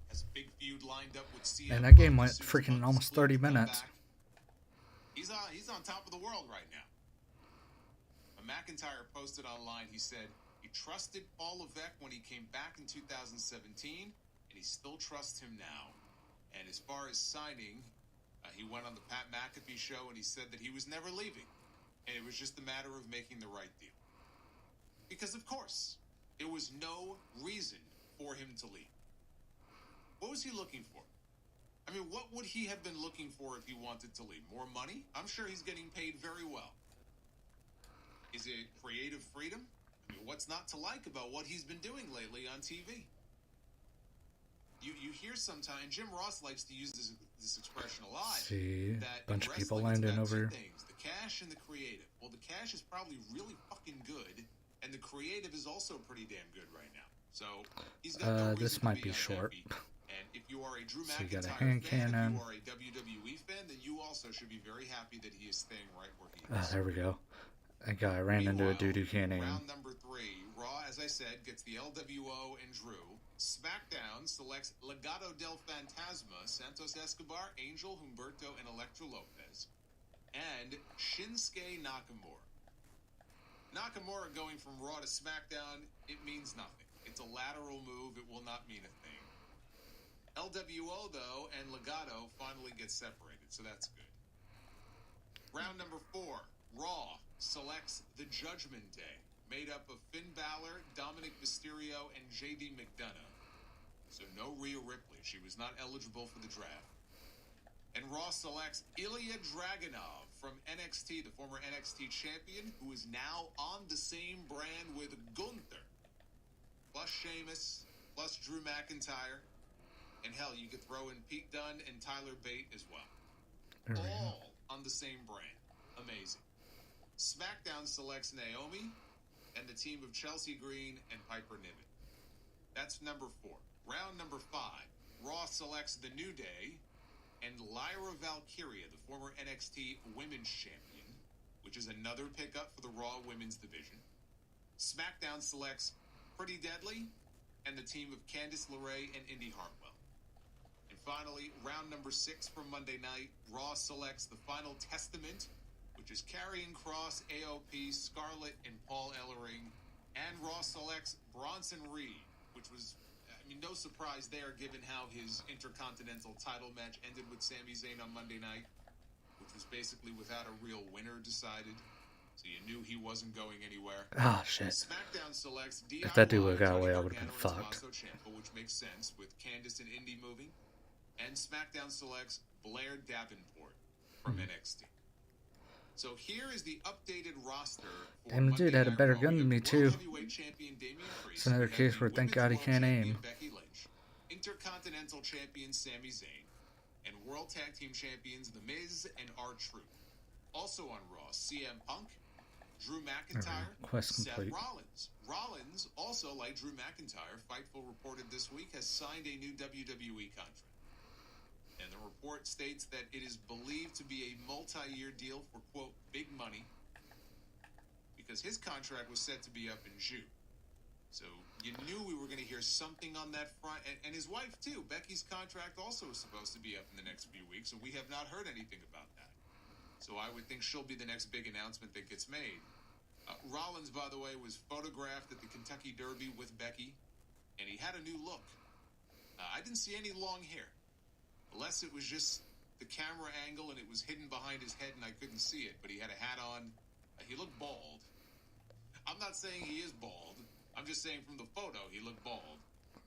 Speaker 5: Has a big feud lined up with CM.
Speaker 1: Man, that game
Speaker 5: Punk
Speaker 1: went
Speaker 5: as soon as
Speaker 1: freaking
Speaker 5: Punk
Speaker 1: almost
Speaker 5: is cleared
Speaker 1: 30
Speaker 5: to come
Speaker 1: minutes.
Speaker 5: back. He's on top of the world right now. McIntyre posted online, he said he trusted Paul Levesque when he came back in 2017, and he still trusts him now. And as far as signing, he went on the Pat McAfee show and he said that he was never leaving, and it was just a matter of making the right deal. Because of course, there was no reason for him to leave. What was he looking for? I mean, what would he have been looking for if he wanted to leave? More money? I'm sure he's getting paid very well. Is it creative freedom? I mean, what's not to like about what he's been doing lately on TV? You hear sometimes, Jim Ross likes to use this expression a lot.
Speaker 1: See,
Speaker 5: that
Speaker 1: bunch
Speaker 5: in
Speaker 1: of people
Speaker 5: wrestling, it's
Speaker 1: landing
Speaker 5: about
Speaker 1: over
Speaker 5: two
Speaker 1: here.
Speaker 5: things, the cash and the creative. Well, the cash is probably really fucking good, and the creative is also pretty damn good right now. So he's got no reason
Speaker 1: This
Speaker 5: to
Speaker 1: might
Speaker 5: be
Speaker 1: be short.
Speaker 5: unhappy. And if you are a Drew
Speaker 1: So you got a
Speaker 5: McIntyre
Speaker 1: hand
Speaker 5: fan,
Speaker 1: cannon.
Speaker 5: if you are a WWE fan, then you also should be very happy that he is staying right where he is.
Speaker 1: There we go. That guy ran into a dude who can't aim.
Speaker 5: Round number 3, Raw, as I said, gets the LWO and Drew. SmackDown selects Legado del Fantasma, Santos Escobar, Angel, Humberto, and Elektra Lopez. And Shinsuke Nakamura. Nakamura going from Raw to SmackDown, it means nothing. It's a lateral move. It will not mean a thing. LWO, though, and Legado finally get separated, so that's good. Round number 4, Raw selects the Judgment Day, made up of Finn Balor, Dominic Mysterio, and JD McDonough. So no Rhea Ripley. She was not eligible for the draft. And Raw selects Ilya Dragunov from NXT, the former NXT champion, who is now on the same brand with Gunther, plus Sheamus, plus Drew McIntyre, and hell, you could throw in Pete Dunne and Tyler Bate as well. All on the same brand. Amazing. SmackDown selects Naomi and the team of Chelsea Green and Piper Niven. That's number 4. Round number 5. Raw selects The New Day and Lyra Valkyria, the former NXT Women's Champion, which is another pickup for the Raw Women's Division. SmackDown selects Pretty Deadly and the team of Candice LeRae and Indy Hartwell. And finally, round number 6 from Monday night, Raw selects the Final Testament, which is Karrion Kross, AOP, Scarlett, and Paul Ellering. And Raw selects Bronson Reed, which was, no surprise there given how his Intercontinental title match ended with Sami Zayn on Monday night, which was basically without a real winner decided. So you knew he wasn't going anywhere.
Speaker 1: Ah, shit.
Speaker 5: SmackDown selects DIY,
Speaker 1: If that dude would have got away, I
Speaker 5: Johnny
Speaker 1: would have been
Speaker 5: Gargano and
Speaker 1: fucked.
Speaker 5: Tommaso Ciampa, which makes sense with Candice and Indy moving. And SmackDown selects Blair Davenport from NXT. So here is the updated roster.
Speaker 1: Damn, the dude had a better gun than me, too. It's another case where thank God he can't aim.
Speaker 5: Becky Lynch, Intercontinental Champion Sami Zayn, and World Tag Team Champions The Miz and R-Truth. Also on Raw, CM Punk, Drew McIntyre,
Speaker 1: Quest
Speaker 5: Seth
Speaker 1: complete.
Speaker 5: Rollins. Rollins, also like Drew McIntyre, Fightful reported this week, has signed a new WWE contract. And the report states that it is believed to be a multi-year deal for, quote, big money, because his contract was set to be up in June. So you knew we were going to hear something on that front. And his wife, too. Becky's contract also is supposed to be up in the next few weeks, so we have not heard anything about that. So I would think she'll be the next big announcement that gets made. Rollins, by the way, was photographed at the Kentucky Derby with Becky, and he had a new look. I didn't see any long hair. Unless it was just the camera angle and it was hidden behind his head and I couldn't see it, but he had a hat on. He looked bald. I'm not saying he is bald. I'm just saying from the photo, he looked bald.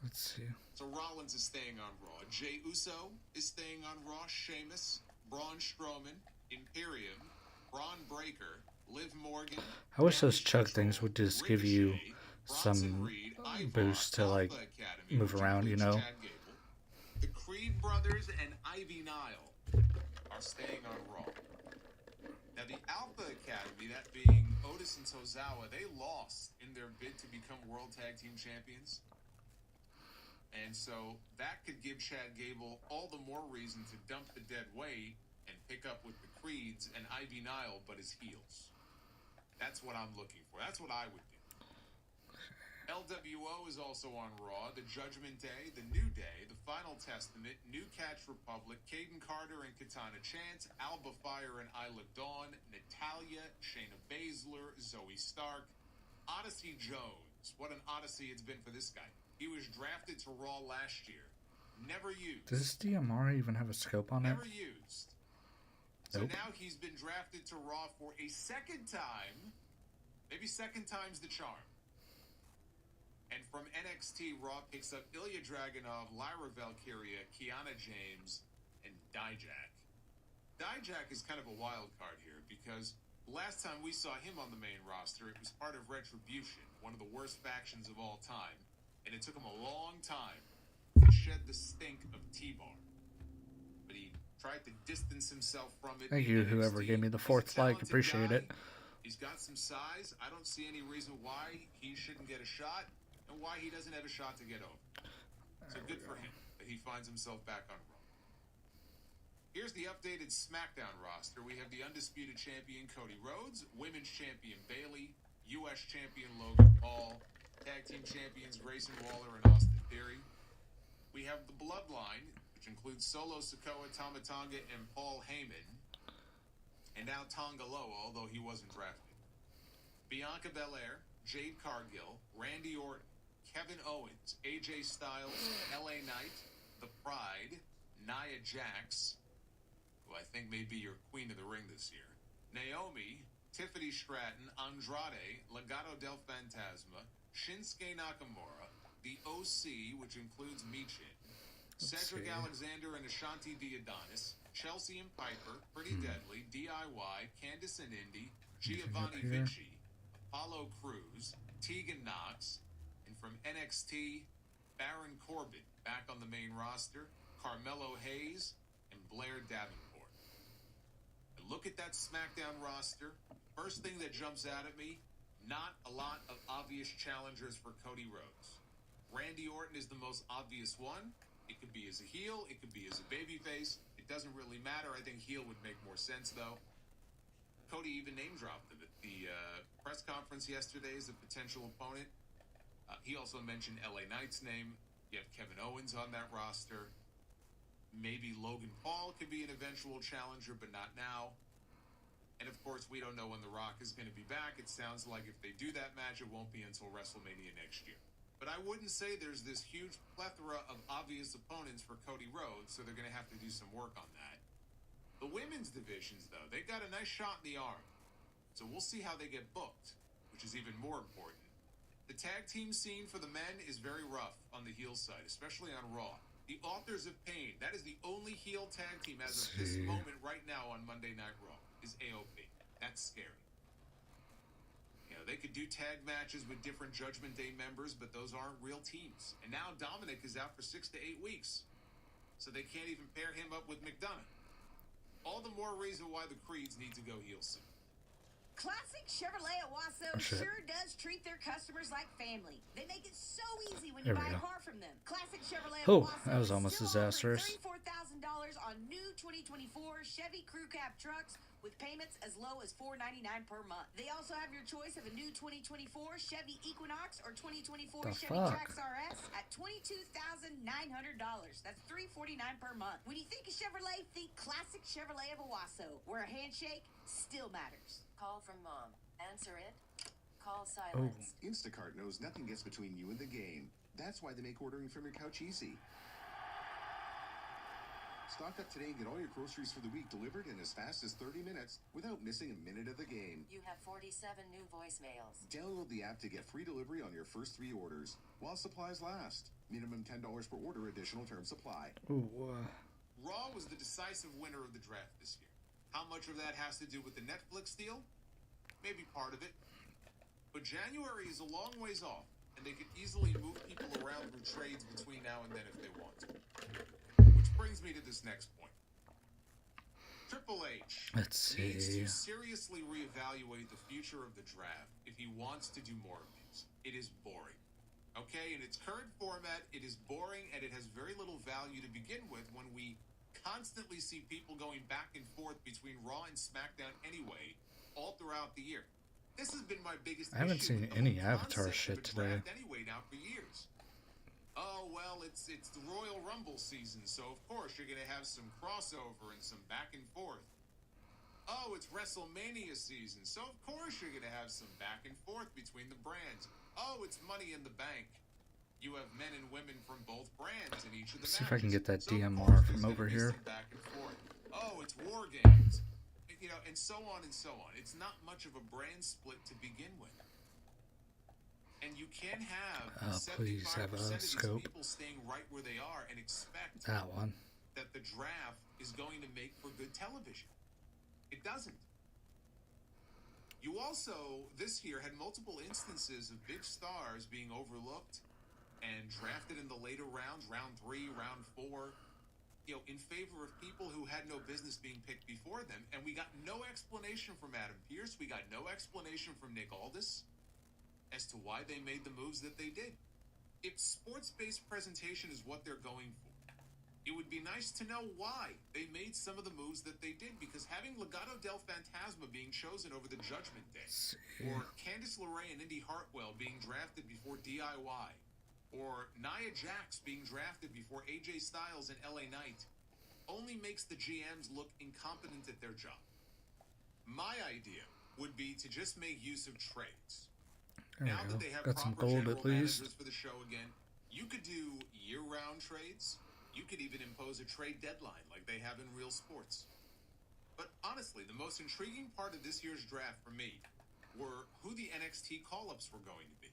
Speaker 1: Let's see.
Speaker 5: So Rollins is staying on Raw. Jey Uso is staying on Raw. Sheamus, Braun Strowman, Imperium, Braun Breaker, Liv Morgan.
Speaker 1: I wish those chug things would just give you some boost to, like, move around, you know?
Speaker 5: The Creed brothers and Ivy Nile are staying on Raw. Now, the Alpha Academy, that being Otis and Tozawa, they lost in their bid to become World Tag Team Champions. And so that could give Chad Gable all the more reason to dump the dead weight and pick up with the Creeds and Ivy Nile, but his heels. That's what I'm looking for. That's what I would do. LWO is also on Raw, the Judgment Day, the New Day, the Final Testament, New Catch Republic, Caden Carter and Katana Chance, Alba Fire and Isla Dawn, Natalia, Shayna Baszler, Zoe Stark, Odyssey Jones. What an odyssey it's been for this guy. He was drafted to Raw last year. Never used.
Speaker 1: Does this DMR even have a scope on it?
Speaker 5: Never used. So
Speaker 1: Nope.
Speaker 5: now he's been drafted to Raw for a second time. Maybe second time's the charm. And from NXT, Raw picks up Ilya Dragunov, Lyra Valkyria, Kiana James, and Dijak. Dijak is kind of a wild card here because last time we saw him on the main roster, it was part of Retribution, one of the worst factions of all time, and it took him a long time to shed the stink of T-Bar. But he tried to distance himself from it.
Speaker 1: Thank you, whoever gave me the fourth like. Appreciate it.
Speaker 5: He's got some size. I don't see any reason why he shouldn't get a shot and why he doesn't have a shot to get over. So good for him that he finds himself back on Raw. Here's the updated SmackDown roster. We have the Undisputed Champion Cody Rhodes, Women's Champion Bayley, U.S. Champion Logan Paul, Tag Team Champions Grayson Waller and Austin Theory. We have the Bloodline, which includes Solo Sikoa, Tama Tonga, and Paul Heyman. And now Tonga Loa, although he wasn't drafted. Bianca Belair, Jade Cargill, Randy Orton, Kevin Owens, AJ Styles, LA Knight, The Pride, Nia Jax, who I think may be your queen of the ring this year, Naomi, Tiffany Stratton, Andrade, Legado del Fantasma, Shinsuke Nakamura, the OC, which includes Michin, Cedric Alexander and Ashanti Diadonis, Chelsea and Piper, Pretty Deadly, DIY, Candice and Indy, Giovanni Vinci, Apollo Crews, Tegan Knox, and from NXT, Baron Corbin back on the main roster, Carmelo Hayes, and Blair Davenport. And look at that SmackDown roster. First thing that jumps out at me, not a lot of obvious challengers for Cody Rhodes. Randy Orton is the most obvious one. It could be as a heel, it could be as a babyface. It doesn't really matter. I think heel would make more sense, though. Cody even name-dropped him at the press conference yesterday as a potential opponent. He also mentioned LA Knight's name. You have Kevin Owens on that roster. Maybe Logan Paul could be an eventual challenger, but not now. And of course, we don't know when The Rock is going to be back. It sounds like if they do that match, it won't be until WrestleMania next year. But I wouldn't say there's this huge plethora of obvious opponents for Cody Rhodes, so they're going to have to do some work on that. The women's divisions, though, they got a nice shot in the arm. So we'll see how they get booked, which is even more important. The tag team scene for the men is very rough on the heel side, especially on Raw. The Authors of Pain, that is the only heel tag team as of this moment right now on Monday Night Raw, is AOP. That's scary. You know, they could do tag matches with different Judgment Day members, but those aren't real teams. And now Dominic is out for 6 to 8 weeks, so they can't even pair him up with McDonough. All the more reason why the Creeds need to go heel soon.
Speaker 7: Classic Chevrolet Owasso sure does treat their customers like family. They make it so easy when you buy a car from them. Classic Chevrolet Owasso
Speaker 1: that was almost disastrous.
Speaker 7: $34,000 on new 2024 Chevy Crew Cab trucks with payments as low as $499 per month. They also have your choice of a new 2024 Chevy Equinox or 2024 Chevy Trax RS at $22,900. That's $349 per month. When you think of Chevrolet, think Classic Chevrolet of Owasso, where a handshake still matters.
Speaker 8: Call from mom. Answer it. Call silence.
Speaker 9: Instacart knows nothing gets between you and the game. That's why they make ordering from your couch easy. Stock up today and get all your groceries for the week delivered in as fast as 30 minutes without missing a minute of the game.
Speaker 8: You have 47 new voicemails.
Speaker 9: Download the app to get free delivery on your first 3 orders while supplies last. Minimum $10 per order, additional term supply.
Speaker 5: Raw was the decisive winner of the draft this year. How much of that has to do with the Netflix deal? Maybe part of it. But January is a long ways off, and they could easily move people around through trades between now and then if they want to. Which brings me to this next point. Triple H needs to seriously reevaluate the future of the draft if he wants to do more of these. It is boring. Okay, in its current format, it is boring and it has very little value to begin with when we constantly see people going back and forth between Raw and SmackDown anyway, all throughout the year. This has been my biggest issue.
Speaker 1: I haven't seen any Avatar shit today.
Speaker 5: Anyway, now for years. Oh well, it's the Royal Rumble season, so of course you're gonna have some crossover and some back and forth. Oh, it's WrestleMania season, so of course you're gonna have some back and forth between the brands. Oh, it's Money in the Bank. You have men and women from both brands in each of the matches.
Speaker 1: See if I can get that DMR from over here.
Speaker 5: Back and forth. Oh, it's War Games. You know, and so on and so on. It's not much of a brand split to begin with. And you can't have 75% of these people staying right where they are and expect that the draft is going to make for good television. It doesn't. You also, this year, had multiple instances of big stars being overlooked and drafted in the later rounds, round 3, round 4, you know, in favor of people who had no business being picked before them. And we got no explanation from Adam Pearce. We got no explanation from Nick Aldis as to why they made the moves that they did. If sports-based presentation is what they're going for, it would be nice to know why they made some of the moves that they did, because having Legado del Fantasma being chosen over the Judgment Day, or Candice LeRae and Indy Hartwell being drafted before DIY, or Nia Jax being drafted before AJ Styles and LA Knight, only makes the GMs look incompetent at their job. My idea would be to just make use of trades.
Speaker 1: There
Speaker 5: Now
Speaker 1: we
Speaker 5: that
Speaker 1: go.
Speaker 5: they have
Speaker 1: Got some
Speaker 5: proper
Speaker 1: gold
Speaker 5: general
Speaker 1: at least.
Speaker 5: managers for the show again, you could do year-round trades. You could even impose a trade deadline like they have in real sports. But honestly, the most intriguing part of this year's draft for me were who the NXT call-ups were going to be.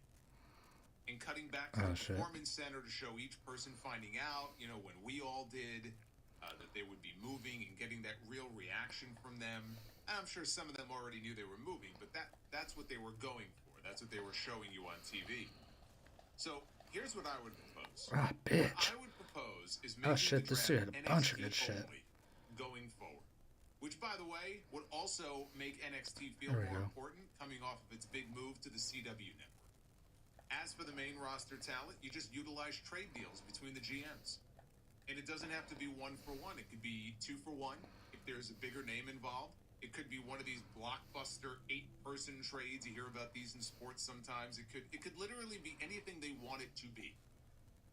Speaker 5: And cutting back to the Performance Center to show each person finding out, you know, when we all did, that they would be moving and getting that real reaction from them. And I'm sure some of them already knew they were moving, but that's what they were going for. That's what they were showing you on TV. So here's what I would propose.
Speaker 1: Ah, bitch.
Speaker 5: What I would propose is making
Speaker 1: shit,
Speaker 5: the
Speaker 1: this
Speaker 5: draft
Speaker 1: dude had a bunch of
Speaker 5: NXT
Speaker 1: good shit.
Speaker 5: only going forward. Which, by the way, would also make NXT feel
Speaker 1: There we
Speaker 5: more
Speaker 1: go.
Speaker 5: important coming off of its big move to the CW network. As for the main roster talent, you just utilize trade deals between the GMs. And it doesn't have to be 1-for-1. It could be 2-for-1 if there's a bigger name involved. It could be one of these blockbuster 8-person trades. You hear about these in sports sometimes. It could literally be anything they want it to be.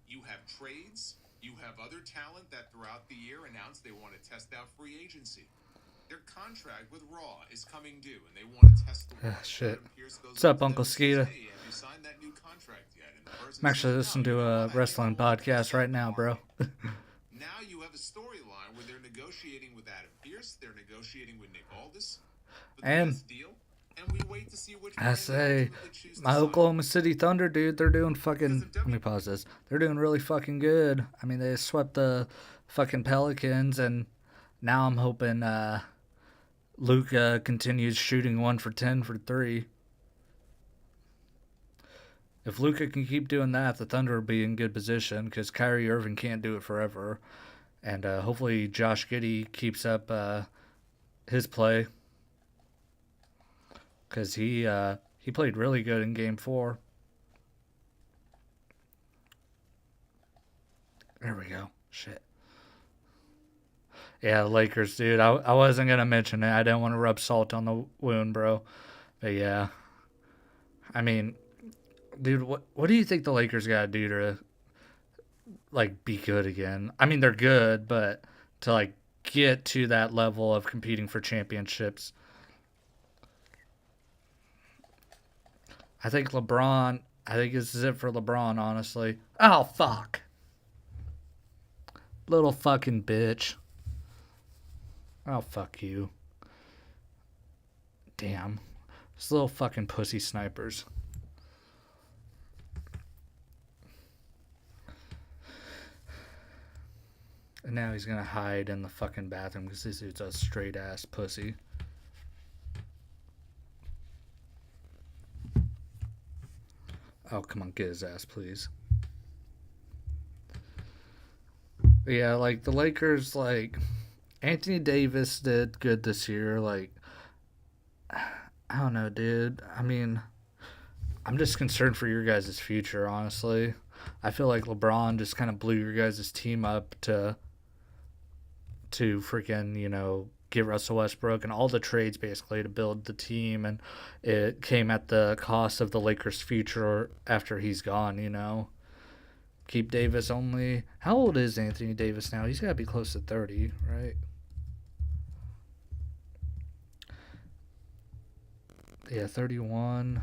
Speaker 5: You have trades. You have other talent that throughout the year announced they want to test out free agency. Their contract with Raw is coming due, and they want to test the waters.
Speaker 1: Shit.
Speaker 5: What's
Speaker 1: up, Uncle Skeeta?
Speaker 5: Hey, have you signed that new contract yet? And the person
Speaker 1: I'm actually
Speaker 5: says,
Speaker 1: listening
Speaker 5: "No,
Speaker 1: to
Speaker 5: you know
Speaker 1: a
Speaker 5: what? I think
Speaker 1: wrestling
Speaker 5: I want to
Speaker 1: podcast
Speaker 5: test
Speaker 1: right
Speaker 5: out the
Speaker 1: now, bro.
Speaker 5: market." Now you have a storyline where they're negotiating with Adam Pearce, they're negotiating with Nick Aldis for the
Speaker 1: And
Speaker 5: best deal, and we wait to see which
Speaker 1: I
Speaker 5: brand they
Speaker 1: say,
Speaker 5: ultimately choose to
Speaker 1: my
Speaker 5: sign.
Speaker 1: Oklahoma City Thunder, dude, they're doing fucking. Let me pause this. They're doing really fucking good. I mean, they swept the fucking Pelicans, and now I'm hoping Luka continues shooting 1 for 10 for 3. If Luka can keep doing that, the Thunder will be in good position because Kyrie Irving can't do it forever. And hopefully Josh Giddey keeps up his play because he played really good in Game 4. There we go. Shit. Yeah, Lakers, dude. I wasn't going to mention it. I didn't want to rub salt on the wound, bro. But yeah. I mean, dude, what do you think the Lakers got to do to, like, be good again? I mean, they're good, but to, like, get to that level of competing for championships. I think this is it for LeBron, honestly. Oh, fuck. Little fucking bitch. Oh, fuck you. Damn. These little fucking pussy snipers. And now he's gonna hide in the fucking bathroom because this dude's a straight ass pussy. Oh, come on, get his ass, please. But yeah, like, the Lakers, like, Anthony Davis did good this year. Like, I don't know, dude. I mean, I'm just concerned for your guys' future, honestly. I feel like LeBron just kind of blew your guys' team up to freaking, you know, get Russell Westbrook and all the trades basically to build the team, and it came at the cost of the Lakers' future after he's gone, you know. Keep Davis only. How old is Anthony Davis now? He's got to be close to 30, right? Yeah, 31.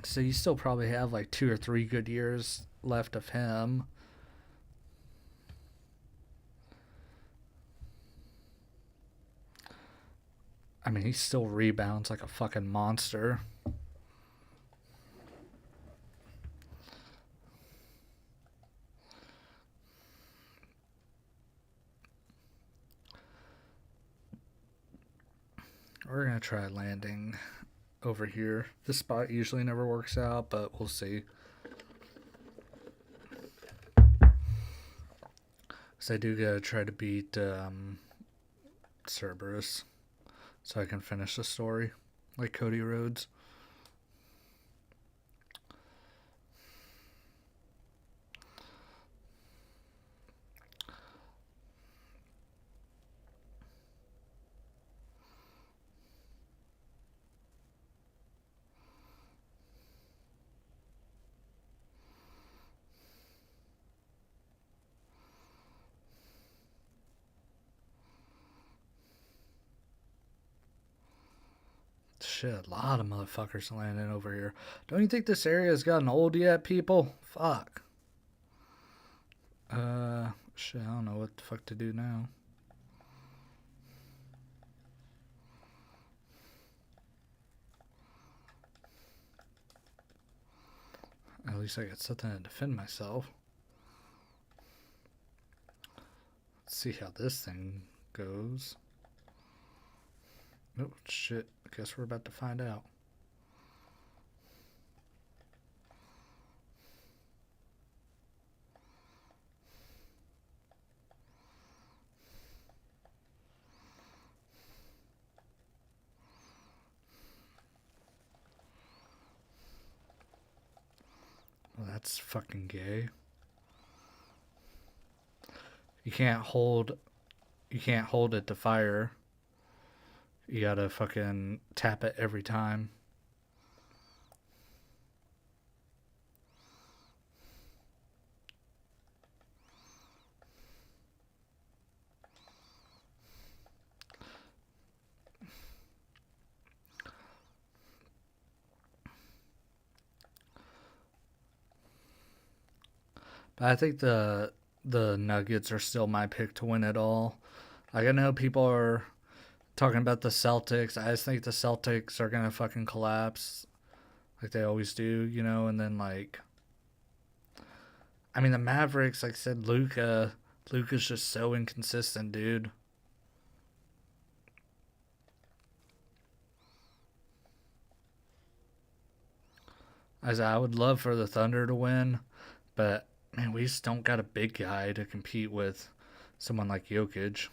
Speaker 1: So you still probably have like 2 or 3 good years left of him. I mean, he still rebounds like a fucking monster. We're going to try landing over here. This spot usually never works out, but we'll see. So I do got to try to beat Cerberus so I can finish the story like Cody Rhodes. Shit, a lot of motherfuckers landing over here. Don't you think this area has gotten old yet, people? Fuck. Shit, I don't know what the fuck to do now. At least I got something to defend myself. Let's see how this thing goes. Oh, shit. I guess we're about to find out. Well, that's fucking gay. You can't hold it to fire. You gotta fucking tap it every time. But I think the Nuggets are still my pick to win it all. Like, I know people are talking about the Celtics. I just think the Celtics are gonna fucking collapse, like they always do, you know. And then like, I mean, the Mavericks, like I said, Luka's just so inconsistent, dude. As I would love for the Thunder to win, but man, we just don't got a big guy to compete with someone like Jokic.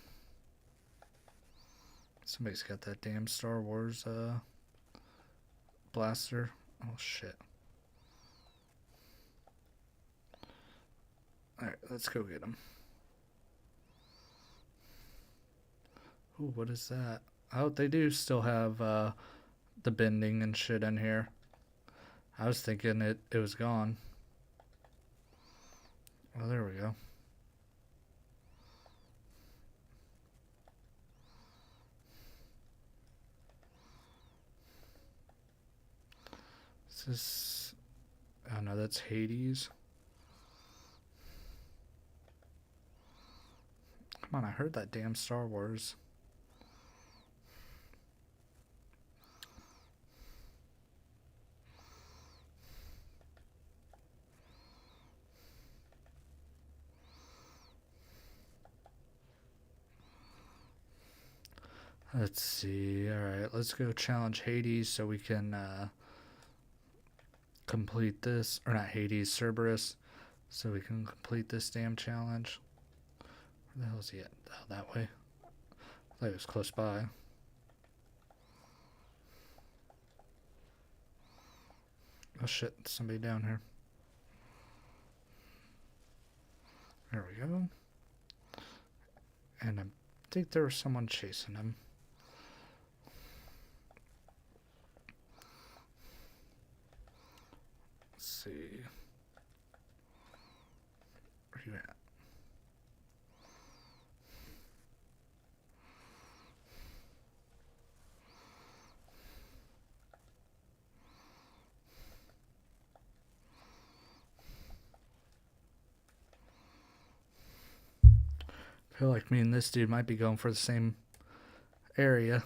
Speaker 1: Somebody's got that damn Star Wars blaster. Oh shit. Alright, let's go get him. Ooh, what is that? Oh, they do still have the bending and shit in here. I was thinking it was gone. Oh, there we go. Is this... Oh no, that's Hades. Come on, I heard that damn Star Wars. Let's see. Alright, let's go challenge Hades so we can complete this. Or not Hades, Cerberus. So we can complete this damn challenge. Where the hell is he at? Oh, that way. I thought he was close by. Oh shit, somebody down here. There we go. And I think there was someone chasing him. Let's see. Where you at? I feel like me and this dude might be going for the same area.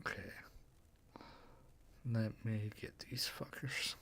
Speaker 1: Okay. Let me get these fuckers.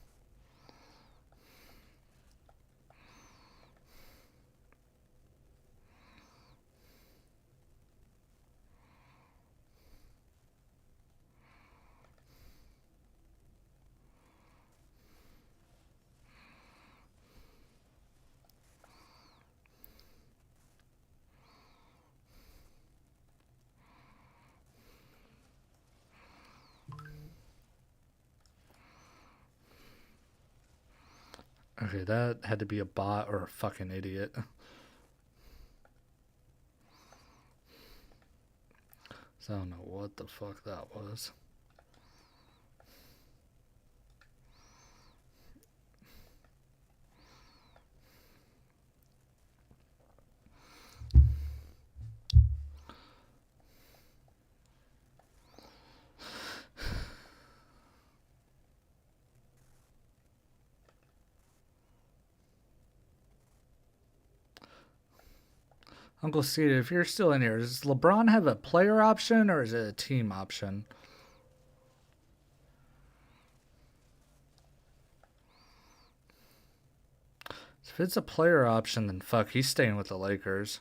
Speaker 1: Okay, that had to be a bot or a fucking idiot. So I don't know what the fuck that was. Uncle Cedar, if you're still in here, does LeBron have a player option or is it a team option? If it's a player option, then fuck, he's staying with the Lakers.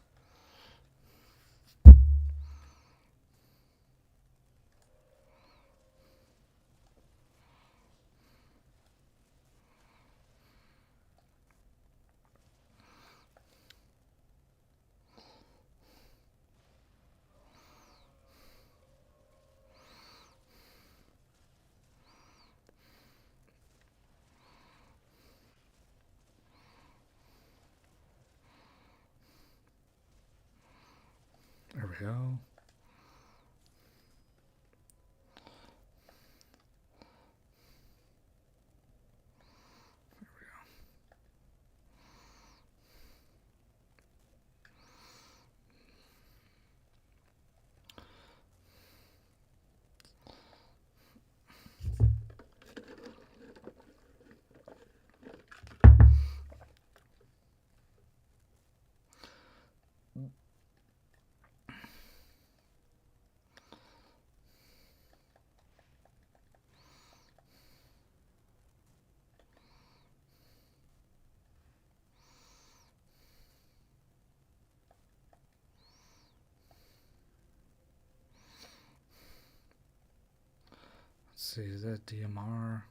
Speaker 1: There we go. Let's see, is that DMR?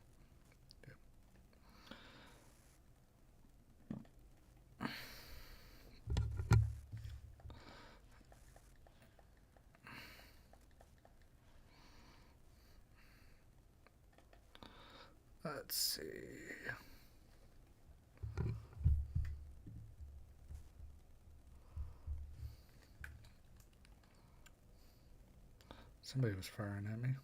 Speaker 1: Let's see. Somebody was firing at me.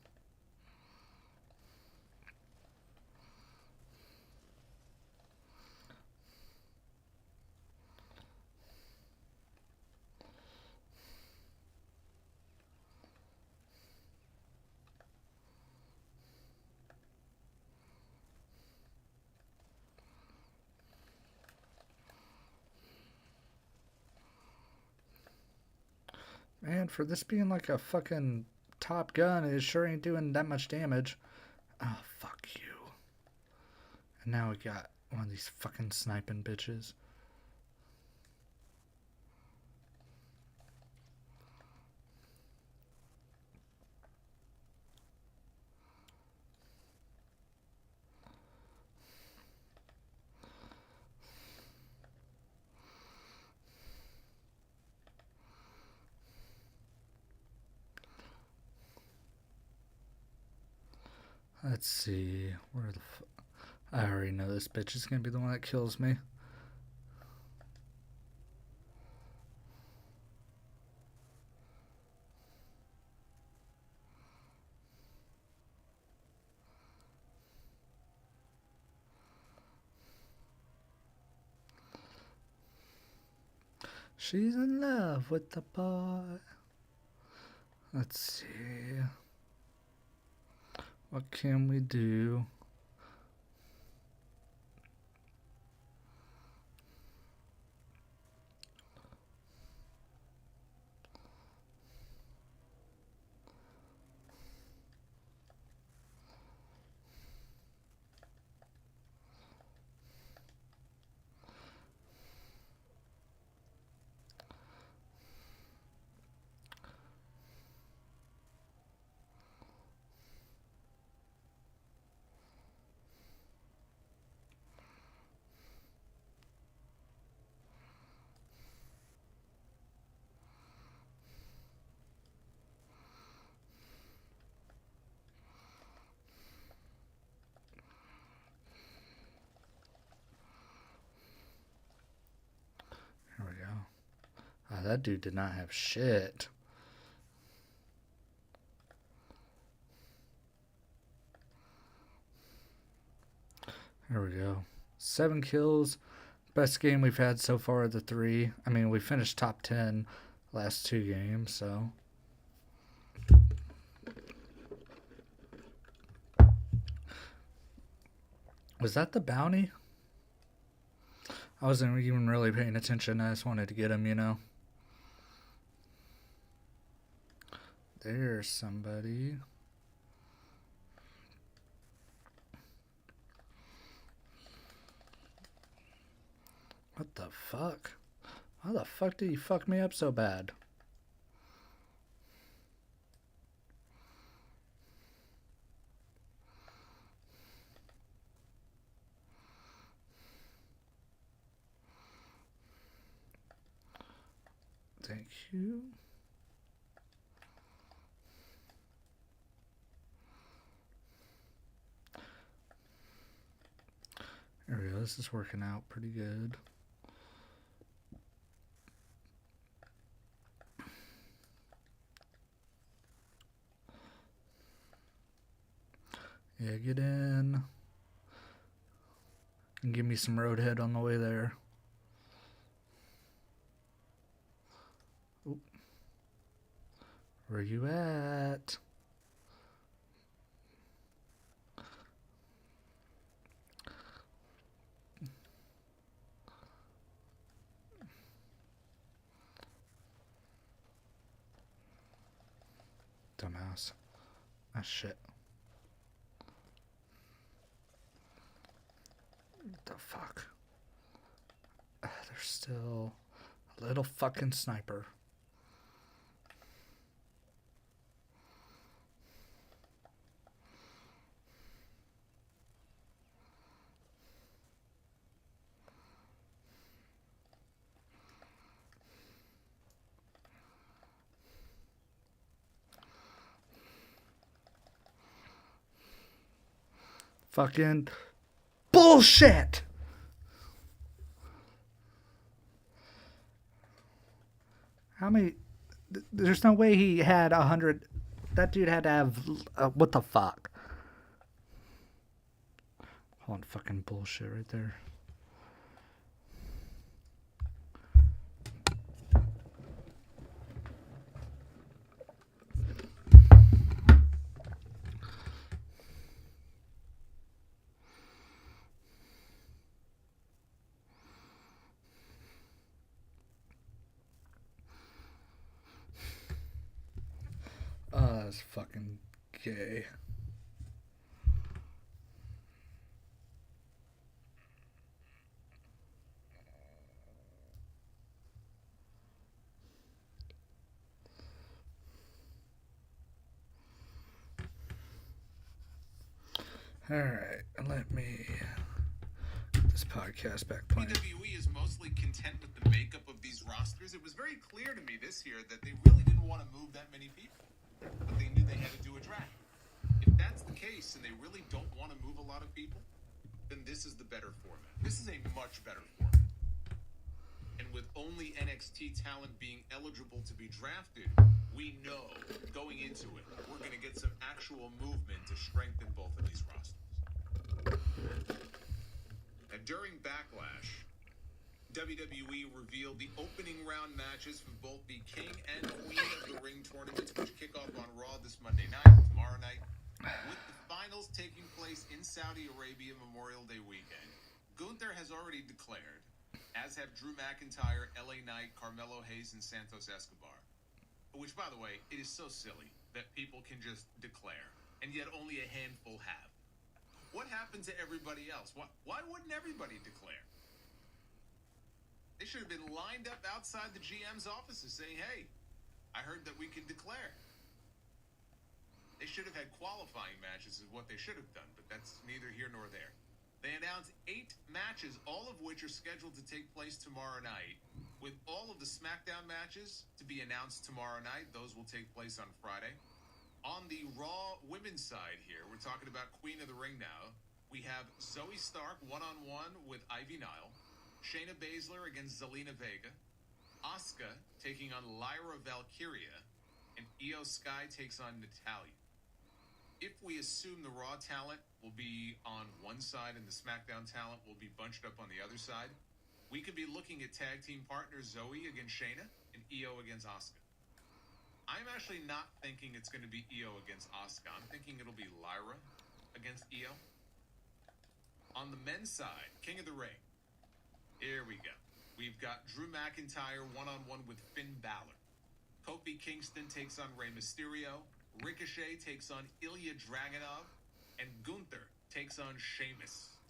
Speaker 1: Man, for this being like a fucking Top Gun, it sure ain't doing that much damage. Oh, fuck you. And now we got one of these fucking sniping bitches. Let's see. Where the I already know this bitch is gonna be the one that kills me. She's in love with the boy. Let's see. What can we do? That dude did not have shit. There we go. 7 kills. Best game we've had so far of the 3. I mean, we finished top 10 last 2 games, so. Was that the bounty? I wasn't even really paying attention. I just wanted to get him, you know. There's somebody. What the fuck? How the fuck did he fuck me up so bad? Thank you. There we go. This is working out pretty good. Yeah, get in. And give me some roadhead on the way there. Oop. Where you at? Dumbass. Ah, shit. What the fuck? There's still a little fucking sniper. Fucking bullshit! How many? There's no way he had 100. That dude had to have. What the fuck? Hold on, fucking bullshit right there. That's fucking gay. Alright, let me get this podcast back playing.
Speaker 5: WWE is mostly content with the makeup of these rosters. It was very clear to me this year that they really didn't want to move that many people, but they knew they had to do a draft. If that's the case and they really don't want to move a lot of people, then this is the better format. This is a much better format. And with only NXT talent being eligible to be drafted, we know going into it, we're going to get some actual movement to strengthen both of these rosters. And during Backlash, WWE revealed the opening round matches for both the King and Queen of the Ring tournaments, which kick off on Raw this Monday night, tomorrow night, with the finals taking place in Saudi Arabia Memorial Day weekend. Gunther has already declared, as have Drew McIntyre, LA Knight, Carmelo Hayes, and Santos Escobar. Which, by the way, it is so silly that people can just declare, and yet only a handful have. What happened to everybody else? Why wouldn't everybody declare? They should have been lined up outside the GM's offices saying, hey, I heard that we can declare. They should have had qualifying matches is what they should have done, but that's neither here nor there. They announced 8 matches, all of which are scheduled to take place tomorrow night, with all of the SmackDown matches to be announced tomorrow night. Those will take place on Friday. On the Raw women's side here, we're talking about Queen of the Ring now. We have Zoe Stark one-on-one with Ivy Nile, Shayna Baszler against Zelina Vega, Asuka taking on Lyra Valkyria, and Io Sky takes on Natalya. If we assume the Raw talent will be on one side and the SmackDown talent will be bunched up on the other side, we could be looking at tag team partners Zoe against Shayna and Io against Asuka. I'm actually not thinking it's going to be Io against Asuka. I'm thinking it'll be Lyra against Io. On the men's side, King of the Ring. Here we go. We've got Drew McIntyre one-on-one with Finn Balor. Kofi Kingston takes on Rey Mysterio. Ricochet takes on Ilya Dragunov. And Gunther takes on Sheamus.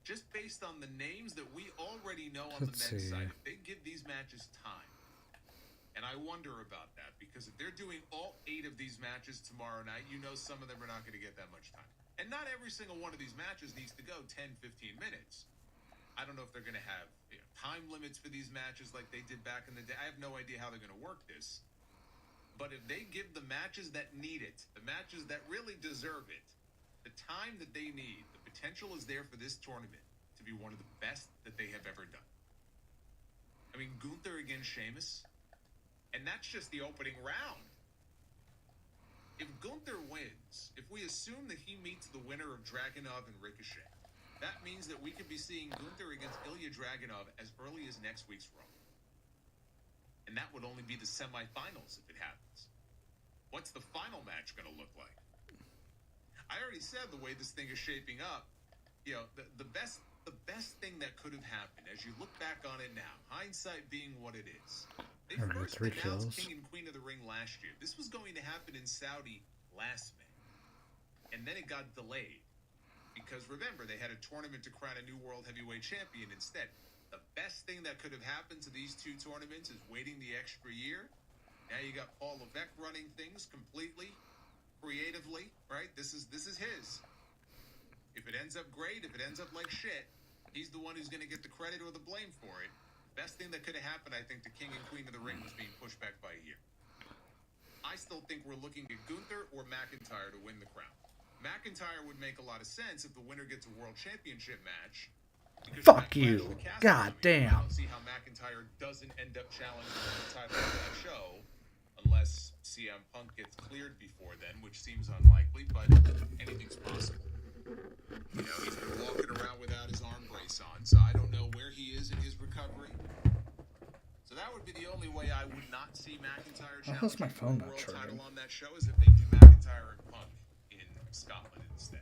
Speaker 5: Just based on the names that we already know on the men's side, if they give these matches time, and I wonder about that, because if they're doing all 8 of these matches tomorrow night, you know some of them are not going to get that much time. And not every single one of these matches needs to go 10, 15 minutes. I don't know if they're going to have time limits for these matches like they did back in the day. I have no idea how they're going to work this. But if they give the matches that need it, the matches that really deserve it, the time that they need, the potential is there for this tournament to be one of the best that they have ever done. I mean, Gunther against Sheamus, and that's just the opening round. If Gunther wins, if we assume that he meets the winner of Dragunov and Ricochet, that means that we could be seeing Gunther against Ilya Dragunov as early as next week's Raw. And that would only be the semifinals if it happens. What's the final match going to look like? I already said the way this thing is shaping up, the best thing that could have happened, as you look back on it now, hindsight being what it is. They first announced King and Queen of the Ring last year. This was going to happen in Saudi last May. And then it got delayed. Because remember, they had a tournament to crown a new World Heavyweight Champion instead. The best thing that could have happened to these 2 tournaments is waiting the extra year. Now you got Paul Levesque running things completely, creatively, right? This is his. If it ends up great, if it ends up like shit, he's the one who's going to get the credit or the blame for it. Best thing that could have happened, I think, to King and Queen of the Ring was being pushed back by a year. I still think we're looking at Gunther or McIntyre to win the crown. McIntyre would make a lot of sense if the winner gets a World Championship match.
Speaker 1: Fuck you. God damn.
Speaker 5: I don't see how McIntyre doesn't end up challenging for the title of that show, unless CM Punk gets cleared before then, which seems unlikely, but anything's possible. He's been walking around without his arm brace on, so I don't know where he is in his recovery. So that would be the only way I would not see McIntyre challenging
Speaker 1: my phone
Speaker 5: for the
Speaker 1: not
Speaker 5: world
Speaker 1: charging?
Speaker 5: title on that show, is if they do McIntyre and Punk in Scotland instead.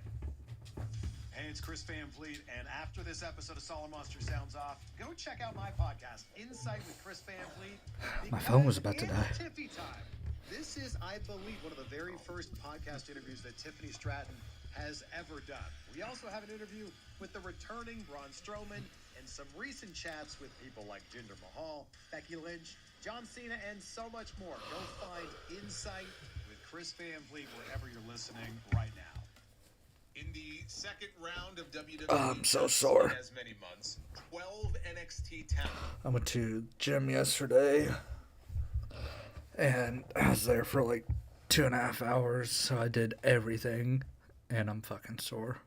Speaker 4: Hey, it's Chris Van Vliet, and after this episode of Solid Monster sounds off, go check out my podcast, Insight with Chris Van Vliet.
Speaker 1: My phone was about to die.
Speaker 4: Tiffy time. This is, I believe, one of the very first podcast interviews that Tiffany Stratton has ever done. We also have an interview with the returning Braun Strowman and some recent chats with people like Jinder Mahal, Becky Lynch, John Cena, and so much more. Go find Insight with Chris Van Vliet wherever you're listening right now.
Speaker 5: In the second round of WWE,
Speaker 1: I'm so sore.
Speaker 5: As many months, 12 NXT talent.
Speaker 1: I went to gym yesterday, and I was there for like 2.5 hours, so I did everything, and I'm fucking sore.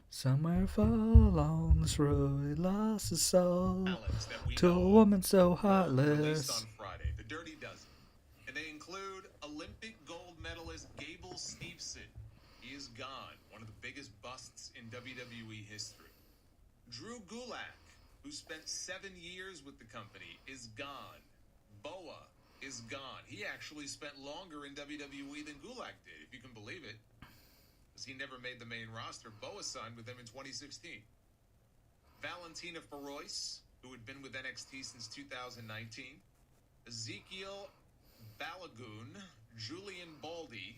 Speaker 1: Somewhere far along this road, he lost his soul to a woman so heartless.
Speaker 5: Released on Friday, the Dirty Dozen, and they include Olympic gold medalist Gable Steveson. He is gone, one of the biggest busts in WWE history. Drew Gulak, who spent 7 years with the company, is gone. Boa is gone. He actually spent longer in WWE than Gulak did, if you can believe it. Because he never made the main roster. Boa signed with them in 2016. Valentina Feroz, who had been with NXT since 2019. Ezekiel Balagoon, Julian Baldy,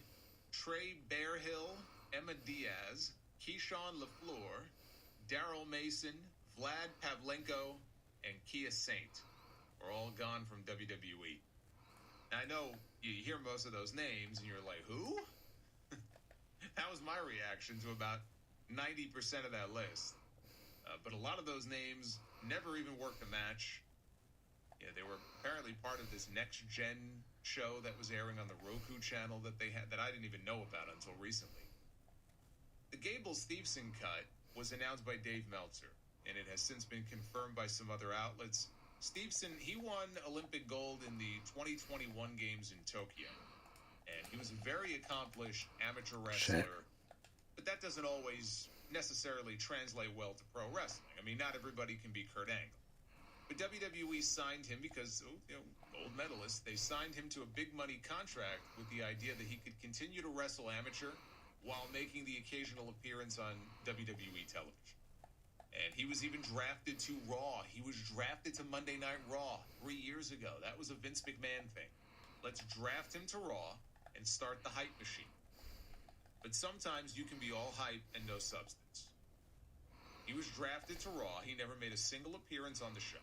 Speaker 5: Trey Bearhill, Emma Diaz, Keyshawn LaFleur, Daryl Mason, Vlad Pavlenko, and Kia Saint are all gone from WWE. Now, I know you hear most of those names and you're like, who? That was my reaction to about 90% of that list. But a lot of those names never even worked a match. Yeah, they were apparently part of this next-gen show that was airing on the Roku channel that they had that I didn't even know about until recently. The Gable-Steveson cut was announced by Dave Meltzer, and it has since been confirmed by some other outlets. Steveson, he won Olympic gold in the 2021 Games in Tokyo, and he was a very accomplished amateur wrestler, but that doesn't always necessarily translate well to pro wrestling. I mean, not everybody can be Kurt Angle. But WWE signed him because, gold medalist, they signed him to a big money contract with the idea that he could continue to wrestle amateur while making the occasional appearance on WWE television. And he was even drafted to Raw. He was drafted to Monday Night Raw 3 years ago. That was a Vince McMahon thing. Let's draft him to Raw and start the hype machine. But sometimes you can be all hype and no substance. He was drafted to Raw. He never made a single appearance on the show.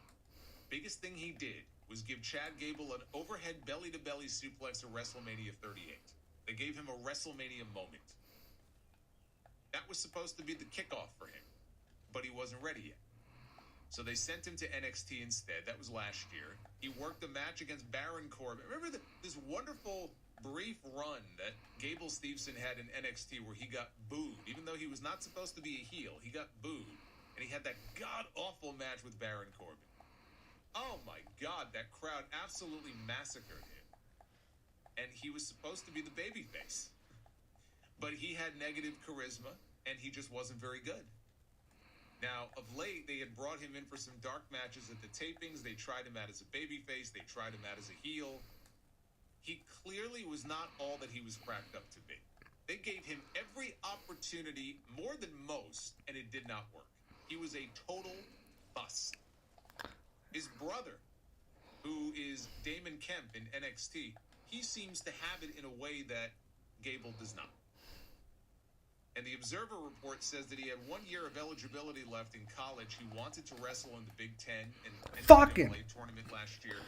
Speaker 5: Biggest thing he did was give Chad Gable an overhead belly-to-belly suplex at WrestleMania 38. They gave him a WrestleMania moment. That was supposed to be the kickoff for him, but he wasn't ready yet. So they sent him to NXT instead. That was last year. He worked a match against Baron Corbin. Remember this wonderful brief run that Gable-Steveson had in NXT where he got booed, even though he was not supposed to be a heel. He got booed, and he had that god-awful match with Baron Corbin. Oh my God, that crowd absolutely massacred him. And he was supposed to be the babyface. But he had negative charisma, and he just wasn't very good. Now, of late, they had brought him in for some dark matches at the tapings. They tried him out as a babyface. They tried him out as a heel. He clearly was not all that he was cracked up to be. They gave him every opportunity, more than most, and it did not work. He was a total bust. His brother, who is Damon Kemp in NXT, he seems to have it in a way that Gable does not. And the Observer report says that he had 1 year of eligibility left in college. He wanted to wrestle in the Big Ten and
Speaker 1: Fucking
Speaker 5: NCAA tournament last year.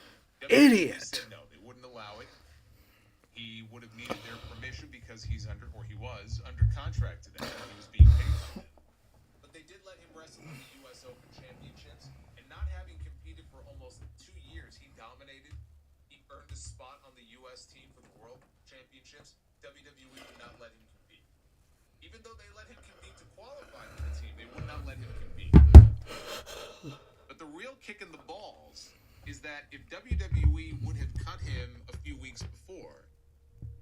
Speaker 1: idiot.
Speaker 5: Said no, they wouldn't allow it. He would have needed their permission because he was under contract to them. He was being paid for them. But they did let him wrestle in the U.S. Open Championships, and not having competed for almost 2 years, he dominated. He earned a spot on the U.S. team for the World Championships. WWE would not let him compete. Even though they let him compete to qualify for the team, they would not let him compete. But the real kick in the balls is that if WWE would have cut him a few weeks before,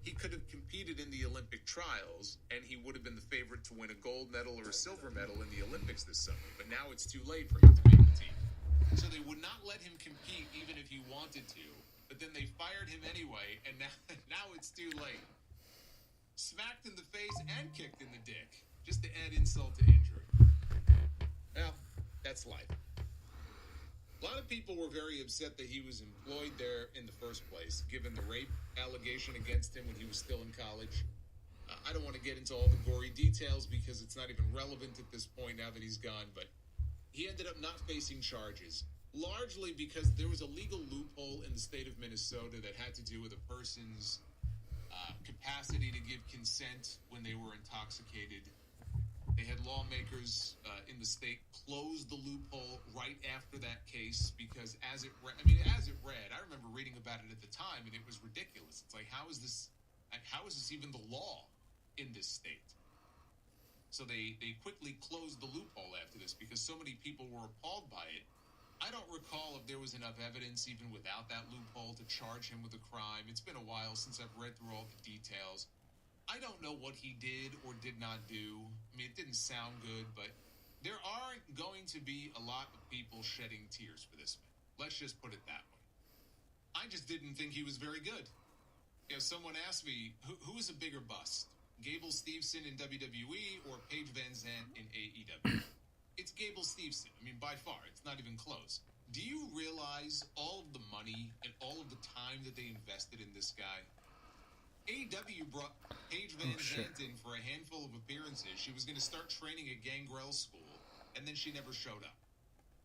Speaker 5: he could have competed in the Olympic trials, and he would have been the favorite to win a gold medal or a silver medal in the Olympics this summer. But now it's too late for him to make the team. So they would not let him compete even if he wanted to, but then they fired him anyway, and now it's too late. Smacked in the face and kicked in the dick, just to add insult to injury. Well, that's life. A lot of people were very upset that he was employed there in the first place, given the rape allegation against him when he was still in college. I don't want to get into all the gory details because it's not even relevant at this point now that he's gone, but he ended up not facing charges, largely because there was a legal loophole in the state of Minnesota that had to do with a person's capacity to give consent when they were intoxicated. They had lawmakers in the state close the loophole right after that case because as it read, I remember reading about it at the time, and it was ridiculous. It's like, how is this even the law in this state? So they quickly closed the loophole after this because so many people were appalled by it. I don't recall if there was enough evidence even without that loophole to charge him with a crime. It's been a while since I've read through all the details. I don't know what he did or did not do. I mean, it didn't sound good, but there aren't going to be a lot of people shedding tears for this man. Let's just put it that way. I just didn't think he was very good. Someone asked me, who is a bigger bust? Gable-Steveson in WWE or Paige Van Zandt in AEW? It's Gable-Steveson. I mean, by far. It's not even close. Do you realize all of the money and all of the time that they invested in this guy? AEW brought Paige Van Zandt in for a handful of appearances. She was going to start training at Gangrel School, and then she never showed up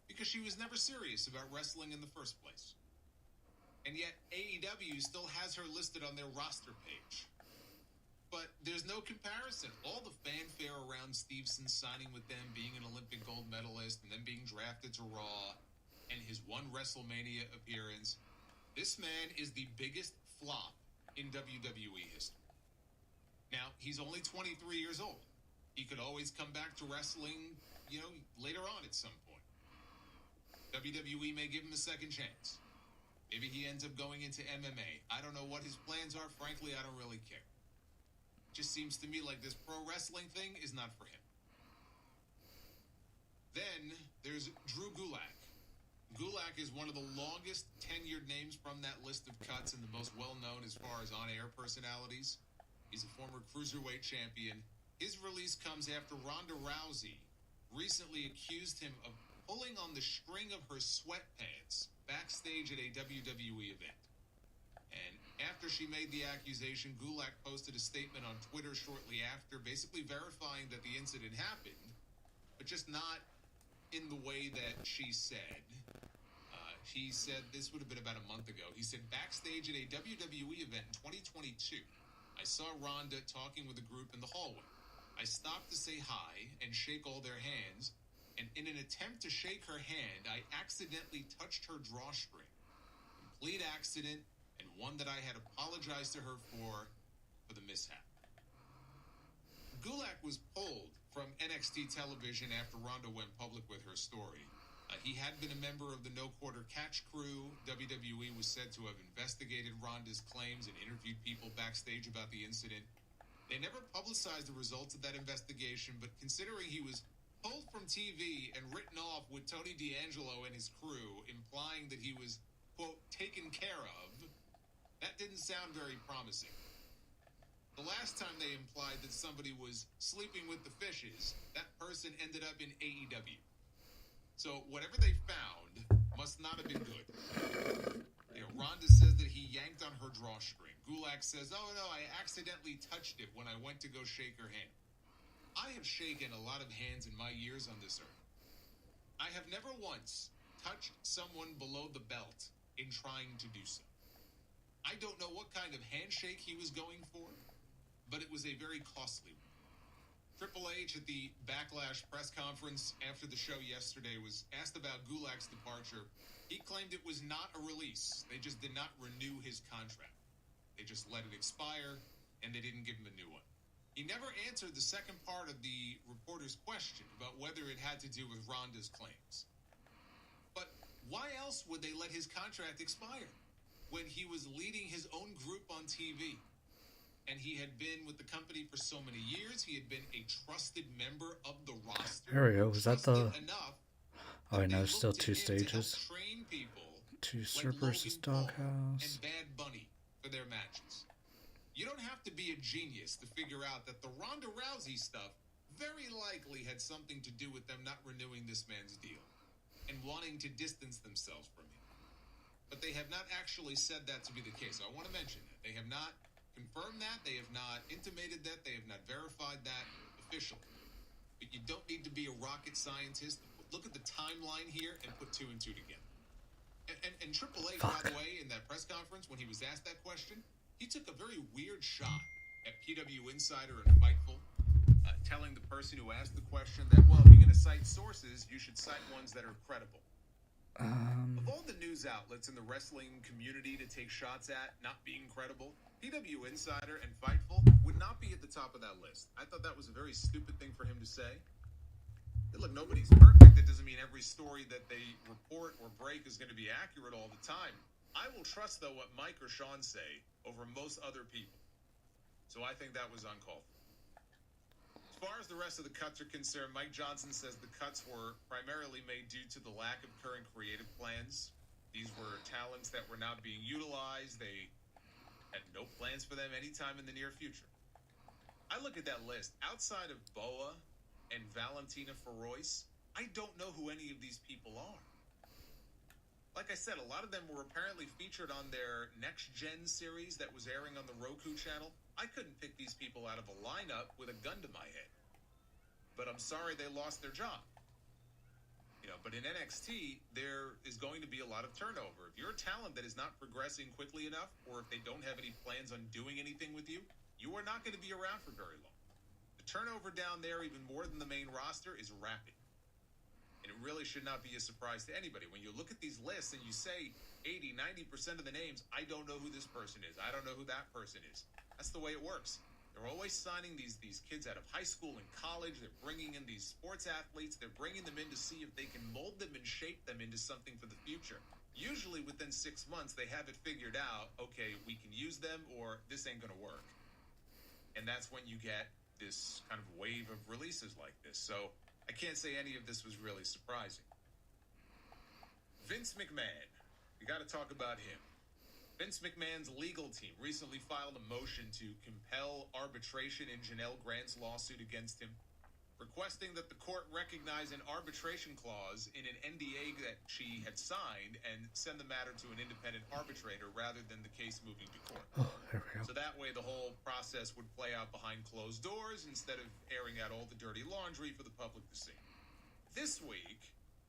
Speaker 5: because she was never serious about wrestling in the first place. And yet AEW still has her listed on their roster page. But there's no comparison. All the fanfare around Stevenson signing with them, being an Olympic gold medalist, and then being drafted to Raw, and his one WrestleMania appearance. This man is the biggest flop in WWE history. Now, he's only 23 years old. He could always come back to wrestling, later on at some point. WWE may give him a second chance. Maybe he ends up going into MMA. I don't know what his plans are. Frankly, I don't really care. Just seems to me like this pro wrestling thing is not for him. Then there's Drew Gulak. Gulak is one of the longest tenured names from that list of cuts and the most well-known as far as on-air personalities. He's a former cruiserweight champion. His release comes after Ronda Rousey recently accused him of pulling on the string of her sweatpants backstage at a WWE event. And after she made the accusation, Gulak posted a statement on Twitter shortly after, basically verifying that the incident happened, but just not in the way that she said. He said, this would have been about a month ago, he said, backstage at a WWE event in 2022, I saw Ronda talking with a group in the hallway. I stopped to say hi and shake all their hands, and in an attempt to shake her hand, I accidentally touched her drawstring. Complete accident, and one that I had apologized to her for the mishap. Gulak was pulled from NXT television after Ronda went public with her story. He had been a member of the No Quarter Catch crew. WWE was said to have investigated Ronda's claims and interviewed people backstage about the incident. They never publicized the results of that investigation, but considering he was pulled from TV and written off with Tony D'Angelo and his crew, implying that he was, quote, taken care of, that didn't sound very promising. The last time they implied that somebody was sleeping with the fishes, that person ended up in AEW. So whatever they found must not have been good. Ronda says that he yanked on her drawstring. Gulak says, oh no, I accidentally touched it when I went to go shake her hand. I have shaken a lot of hands in my years on this earth. I have never once touched someone below the belt in trying to do so. I don't know what kind of handshake he was going for, but it was a very costly one. Triple H at the Backlash press conference after the show yesterday was asked about Gulak's departure. He claimed it was not a release. They just did not renew his contract. They just let it expire, and they didn't give him a new one. He never answered the second part of the reporter's question about whether it had to do with Ronda's claims. But why else would they let his contract expire when he was leading his own group on TV? And he had been with the company for so many years. He had been a trusted member of the roster.
Speaker 1: There we go. Was that the...
Speaker 5: Oh,
Speaker 1: I know, still two stages. Two versus Doghouse.
Speaker 5: And Bad Bunny for their matches. You don't have to be a genius to figure out that the Ronda Rousey stuff very likely had something to do with them not renewing this man's deal and wanting to distance themselves from him. But they have not actually said that to be the case. So I want to mention that. They have not confirmed that. They have not intimated that. They have not verified that officially. But you don't need to be a rocket scientist. Look at the timeline here and put two and two together. And Triple H, by the way, in that press conference, when he was asked that question, he took a very weird shot at PW Insider and Fightful, telling the person who asked the question that, well, if you're going to cite sources, you should cite ones that are credible. Of all the news outlets in the wrestling community to take shots at not being credible, PW Insider and Fightful would not be at the top of that list. I thought that was a very stupid thing for him to say. Hey, look, nobody's perfect. That doesn't mean every story that they report or break is going to be accurate all the time. I will trust, though, what Mike or Sean say over most other people. So I think that was uncalled for. As far as the rest of the cuts are concerned, Mike Johnson says the cuts were primarily made due to the lack of current creative plans. These were talents that were not being utilized. They had no plans for them anytime in the near future. I look at that list. Outside of Boa and Valentina Feroz, I don't know who any of these people are. Like I said, a lot of them were apparently featured on their Next Gen series that was airing on the Roku channel. I couldn't pick these people out of a lineup with a gun to my head. But I'm sorry they lost their job. But in NXT, there is going to be a lot of turnover. If you're a talent that is not progressing quickly enough, or if they don't have any plans on doing anything with you, you are not going to be around for very long. The turnover down there, even more than the main roster, is rapid. And it really should not be a surprise to anybody. When you look at these lists and you say 80, 90% of the names, I don't know who this person is. I don't know who that person is. That's the way it works. They're always signing these kids out of high school and college. They're bringing in these sports athletes. They're bringing them in to see if they can mold them and shape them into something for the future. Usually within 6 months, they have it figured out, okay, we can use them or this ain't going to work. And that's when you get this kind of wave of releases like this. So I can't say any of this was really surprising. Vince McMahon. We got to talk about him. Vince McMahon's legal team recently filed a motion to compel arbitration in Janelle Grant's lawsuit against him, requesting that the court recognize an arbitration clause in an NDA that she had signed and send the matter to an independent arbitrator rather than the case moving to court.
Speaker 1: Oh, there we go.
Speaker 5: So that way the whole process would play out behind closed doors instead of airing out all the dirty laundry for the public to see. This week,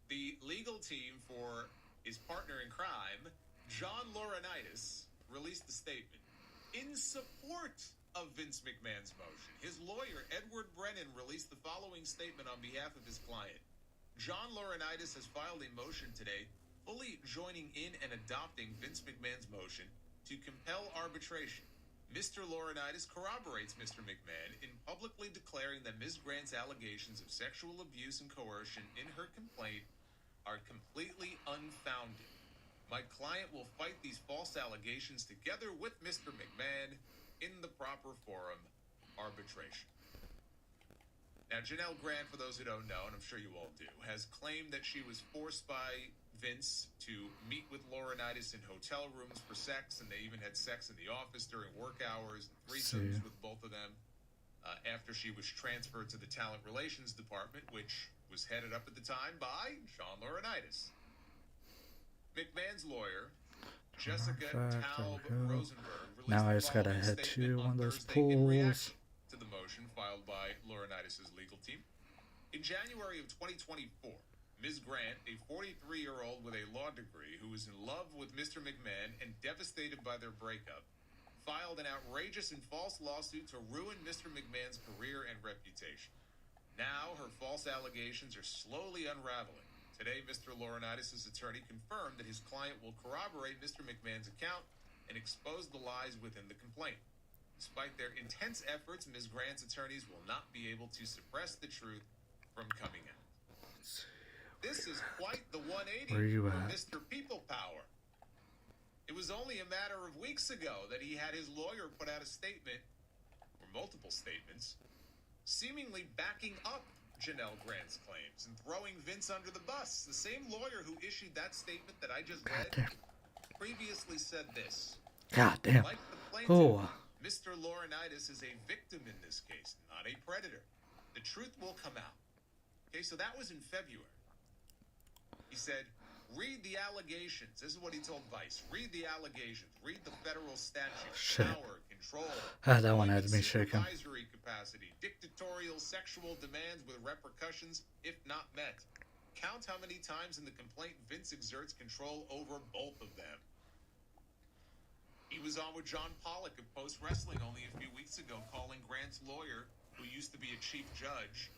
Speaker 5: the legal team for his partner in crime, John Laurinaitis, released a statement in support of Vince McMahon's motion. His lawyer, Edward Brennan, released the following statement on behalf of his client. John Laurinaitis has filed a motion today, fully joining in and adopting Vince McMahon's motion to compel arbitration. Mr. Laurinaitis corroborates Mr. McMahon in publicly declaring that Ms. Grant's allegations of sexual abuse and coercion in her complaint are completely unfounded. My client will fight these false allegations together with Mr. McMahon in the proper forum, arbitration. Now, Janelle Grant, for those who don't know, and I'm sure you all do, has claimed that she was forced by Vince to meet with Laurinaitis in hotel rooms for sex, and they even had sex in the office during work hours, and threesomes with both of them, after she was transferred to the Talent Relations Department, which was headed up at the time by John Laurinaitis. McMahon's lawyer, Jessica Taub Rosenberg, released
Speaker 1: now I just gotta head to one of those pools
Speaker 5: to the motion filed by Laurinaitis' legal team. In January of 2024, Ms. Grant, a 43-year-old with a law degree who was in love with Mr. McMahon and devastated by their breakup, filed an outrageous and false lawsuit to ruin Mr. McMahon's career and reputation. Now, her false allegations are slowly unraveling. Today, Mr. Laurinaitis' attorney confirmed that his client will corroborate Mr. McMahon's account and expose the lies within the complaint. Despite their intense efforts, Ms. Grant's attorneys will not be able to suppress the truth from coming out. This is quite the 180 for Mr. People Power. It was only a matter of weeks ago that he had his lawyer put out a statement, or multiple statements, seemingly backing up Janelle Grant's claims and throwing Vince under the bus. The same lawyer who issued that statement that I just read previously said this.
Speaker 1: God damn.
Speaker 5: Like the plaintiff, Mr. Laurinaitis is a victim in this case, not a predator. The truth will come out. Okay, so that was in February. He said, read the allegations. This is what he told Vice. Read the allegations. Read the federal statute. Power, control.
Speaker 1: That one had me shaking.
Speaker 5: Supervisory capacity. Dictatorial sexual demands with repercussions if not met. Count how many times in the complaint Vince exerts control over both of them. He was on with John Pollock of Post Wrestling only a few weeks ago, calling Grant's lawyer, who used to be a chief judge,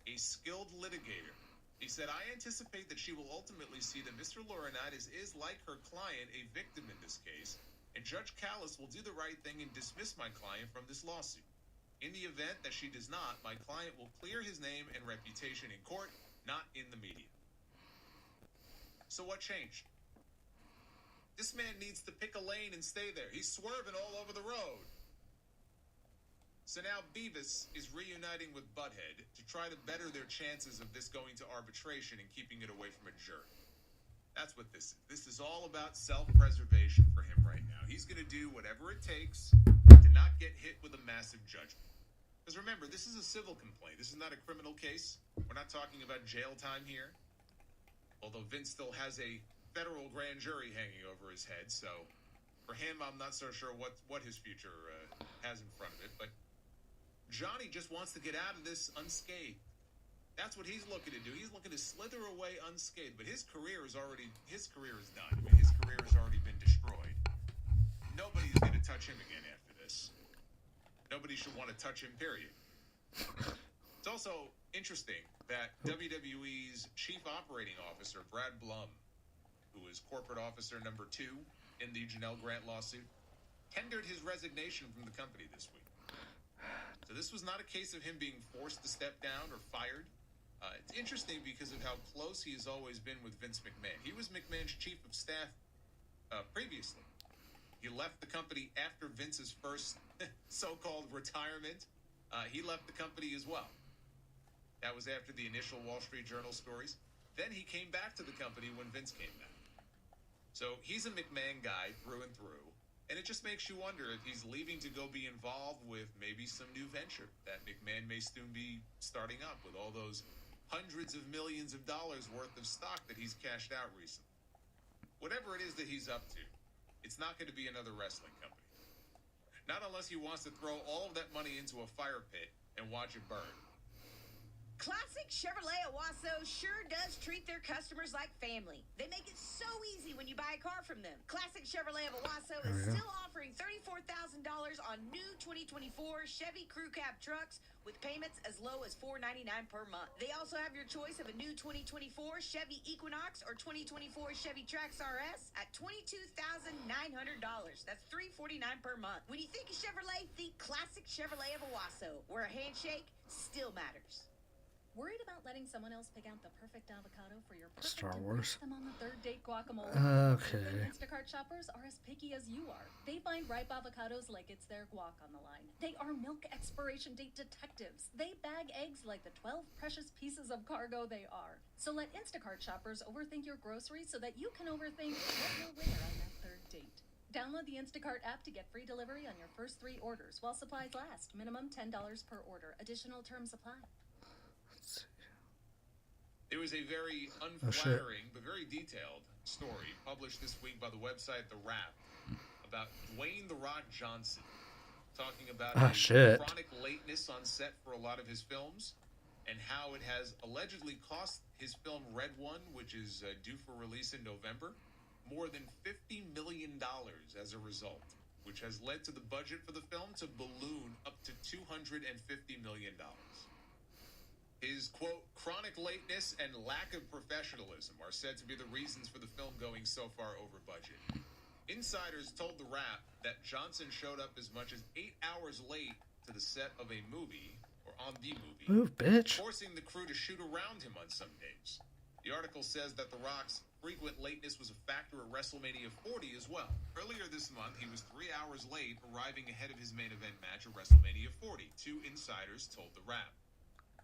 Speaker 5: a skilled litigator. He said, I anticipate that she will ultimately see that Mr. Laurinaitis is, like her client, a victim in this case, and Judge Callis will do the right thing and dismiss my client from this lawsuit. In the event that she does not, my client will clear his name and reputation in court, not in the media. So what changed? This man needs to pick a lane and stay there. He's swerving all over the road. So now Beavis is reuniting with Butthead to try to better their chances of this going to arbitration and keeping it away from a jury. That's what this is. This is all about self-preservation for him right now. He's going to do whatever it takes to not get hit with a massive judgment. Because remember, this is a civil complaint. This is not a criminal case. We're not talking about jail time here. Although Vince still has a federal grand jury hanging over his head. So for him, I'm not so sure what his future has in front of it. But Johnny just wants to get out of this unscathed. That's what he's looking to do. He's looking to slither away unscathed. But his career is done. I mean, his career has already been destroyed. Nobody's going to touch him again after this. Nobody should want to touch him, period. It's also interesting that WWE's chief operating officer, Brad Blum, who is corporate officer number 2 in the Janelle Grant lawsuit, tendered his resignation from the company this week. So this was not a case of him being forced to step down or fired. It's interesting because of how close he has always been with Vince McMahon. He was McMahon's chief of staff previously. He left the company after Vince's first so-called retirement. He left the company as well. That was after the initial Wall Street Journal stories. Then he came back to the company when Vince came back. So he's a McMahon guy through and through. And it just makes you wonder if he's leaving to go be involved with maybe some new venture that McMahon may soon be starting up with all those hundreds of millions of dollars worth of stock that he's cashed out recently. Whatever it is that he's up to, it's not going to be another wrestling company. Not unless he wants to throw all of that money into a fire pit and watch it burn.
Speaker 7: Classic Chevrolet Owasso sure does treat their customers like family. They make it so easy when you buy a car from them. Classic Chevrolet of Owasso is still offering $34,000 on new 2024 Chevy Crew Cab trucks with payments as low as $499 per month. They also have your choice of a new 2024 Chevy Equinox or 2024 Chevy Trax RS at $22,900. That's $349 per month. When you think of Chevrolet, think Classic Chevrolet of Owasso, where a handshake still matters.
Speaker 10: Worried about letting someone else pick out the perfect avocado for your perfect
Speaker 1: Star Wars.
Speaker 10: Them on the third date guacamole?
Speaker 1: Okay.
Speaker 10: Instacart shoppers are as picky as you are. They find ripe avocados like it's their guac on the line. They are milk expiration date detectives. They bag eggs like the 12 precious pieces of cargo they are. So let Instacart shoppers overthink your groceries so that you can overthink what you'll wear on that third date. Download the Instacart app to get free delivery on your first 3 orders while supplies last. Minimum $10 per order. Additional terms apply.
Speaker 5: There was a very unflattering but very detailed story published this week by the website The Wrap about Dwayne "The Rock" Johnson, talking about his chronic lateness on set for a lot of his films and how it has allegedly cost his film Red One, which is due for release in November, more than $50 million as a result, which has led to the budget for the film to balloon up to $250 million. His, quote, chronic lateness and lack of professionalism are said to be the reasons for the film going so far over budget. Insiders told The Wrap that Johnson showed up as much as 8 hours late to the set of a movie, or on the movie,
Speaker 1: Move, bitch.
Speaker 5: forcing the crew to shoot around him on some days. The article says that The Rock's frequent lateness was a factor at WrestleMania 40 as well. Earlier this month, he was 3 hours late, arriving ahead of his main event match at WrestleMania 40, 2 insiders told The Wrap.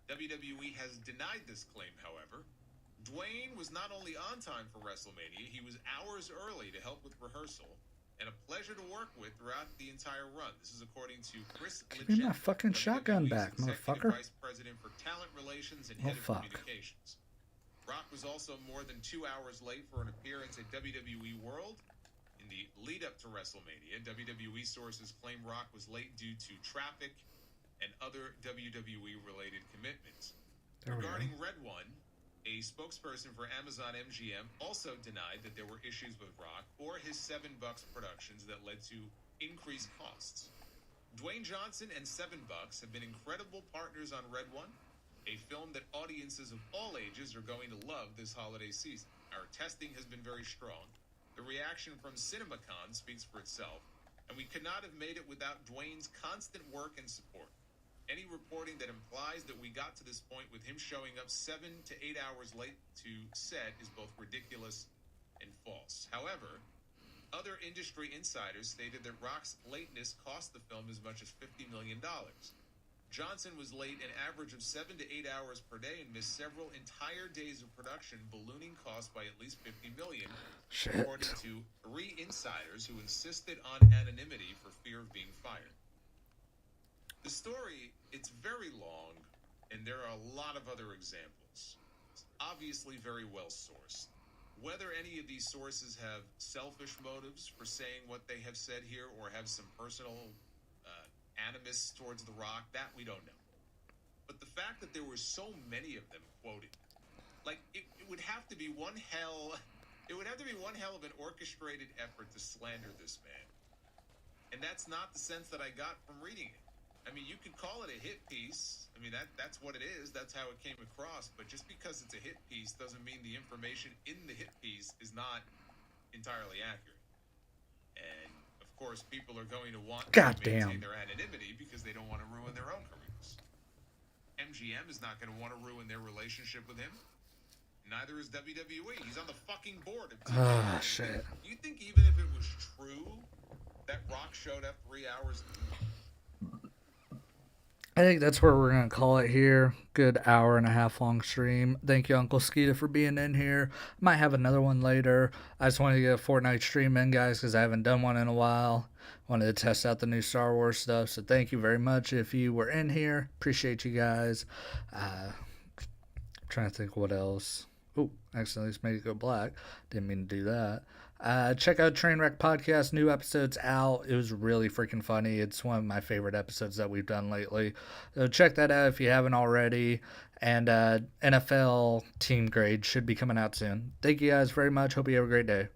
Speaker 5: WWE has denied this claim, however. Dwayne was not only on time for WrestleMania, he was hours early to help with rehearsal, and a pleasure to work with throughout the entire run. This is according to Chris
Speaker 1: Give me my fucking shotgun back, motherfucker.
Speaker 5: Vice President for Talent Relations and Head of Communications. Rock was also more than 2 hours late for an appearance at WWE World. In the lead-up to WrestleMania, WWE sources claim Rock was late due to traffic and other WWE-related commitments. Regarding Red One, a spokesperson for Amazon MGM also denied that there were issues with Rock or his $7 Productions that led to increased costs. Dwayne Johnson and $7 have been incredible partners on Red One, a film that audiences of all ages are going to love this holiday season. Our testing has been very strong. The reaction from CinemaCon speaks for itself, and we could not have made it without Dwayne's constant work and support. Any reporting that implies that we got to this point with him showing up 7 to 8 hours late to set is both ridiculous and false. However, other industry insiders stated that Rock's lateness cost the film as much as $50 million. Johnson was late an average of 7 to 8 hours per day and missed several entire days of production, ballooning costs by at least $50 million, according to 3 insiders who insisted on anonymity for fear of being fired. The story, it's very long, and there are a lot of other examples. It's obviously very well sourced. Whether any of these sources have selfish motives for saying what they have said here or have some personal animus towards The Rock, that we don't know. But the fact that there were so many of them quoted, like it would have to be one hell of an orchestrated effort to slander this man. And that's not the sense that I got from reading it. I mean, you could call it a hit piece. I mean, that's what it is. That's how it came across. But just because it's a hit piece doesn't mean the information in the hit piece is not entirely accurate. And of course, people are going to want to maintain their anonymity because they don't want to ruin their own careers. MGM is not going to want to ruin their relationship with him. Neither is WWE. He's on the fucking board of WWE.
Speaker 1: Oh, shit.
Speaker 5: You think even if it was true that Rock showed up 3 hours?
Speaker 1: I think that's where we're going to call it here. Good hour and a half long stream. Thank you, Uncle Skeeta, for being in here. Might have another one later. I just wanted to get a Fortnite stream in, guys, because I haven't done one in a while. Wanted to test out the new Star Wars stuff. So thank you very much if you were in here. Appreciate you guys. Trying to think what else. Oh, accidentally just made it go black. Didn't mean to do that. Check out Trainwreck Podcast. New episodes out. It was really freaking funny. It's one of my favorite episodes that we've done lately. So check that out if you haven't already. And NFL team grade should be coming out soon. Thank you guys very much. Hope you have a great day.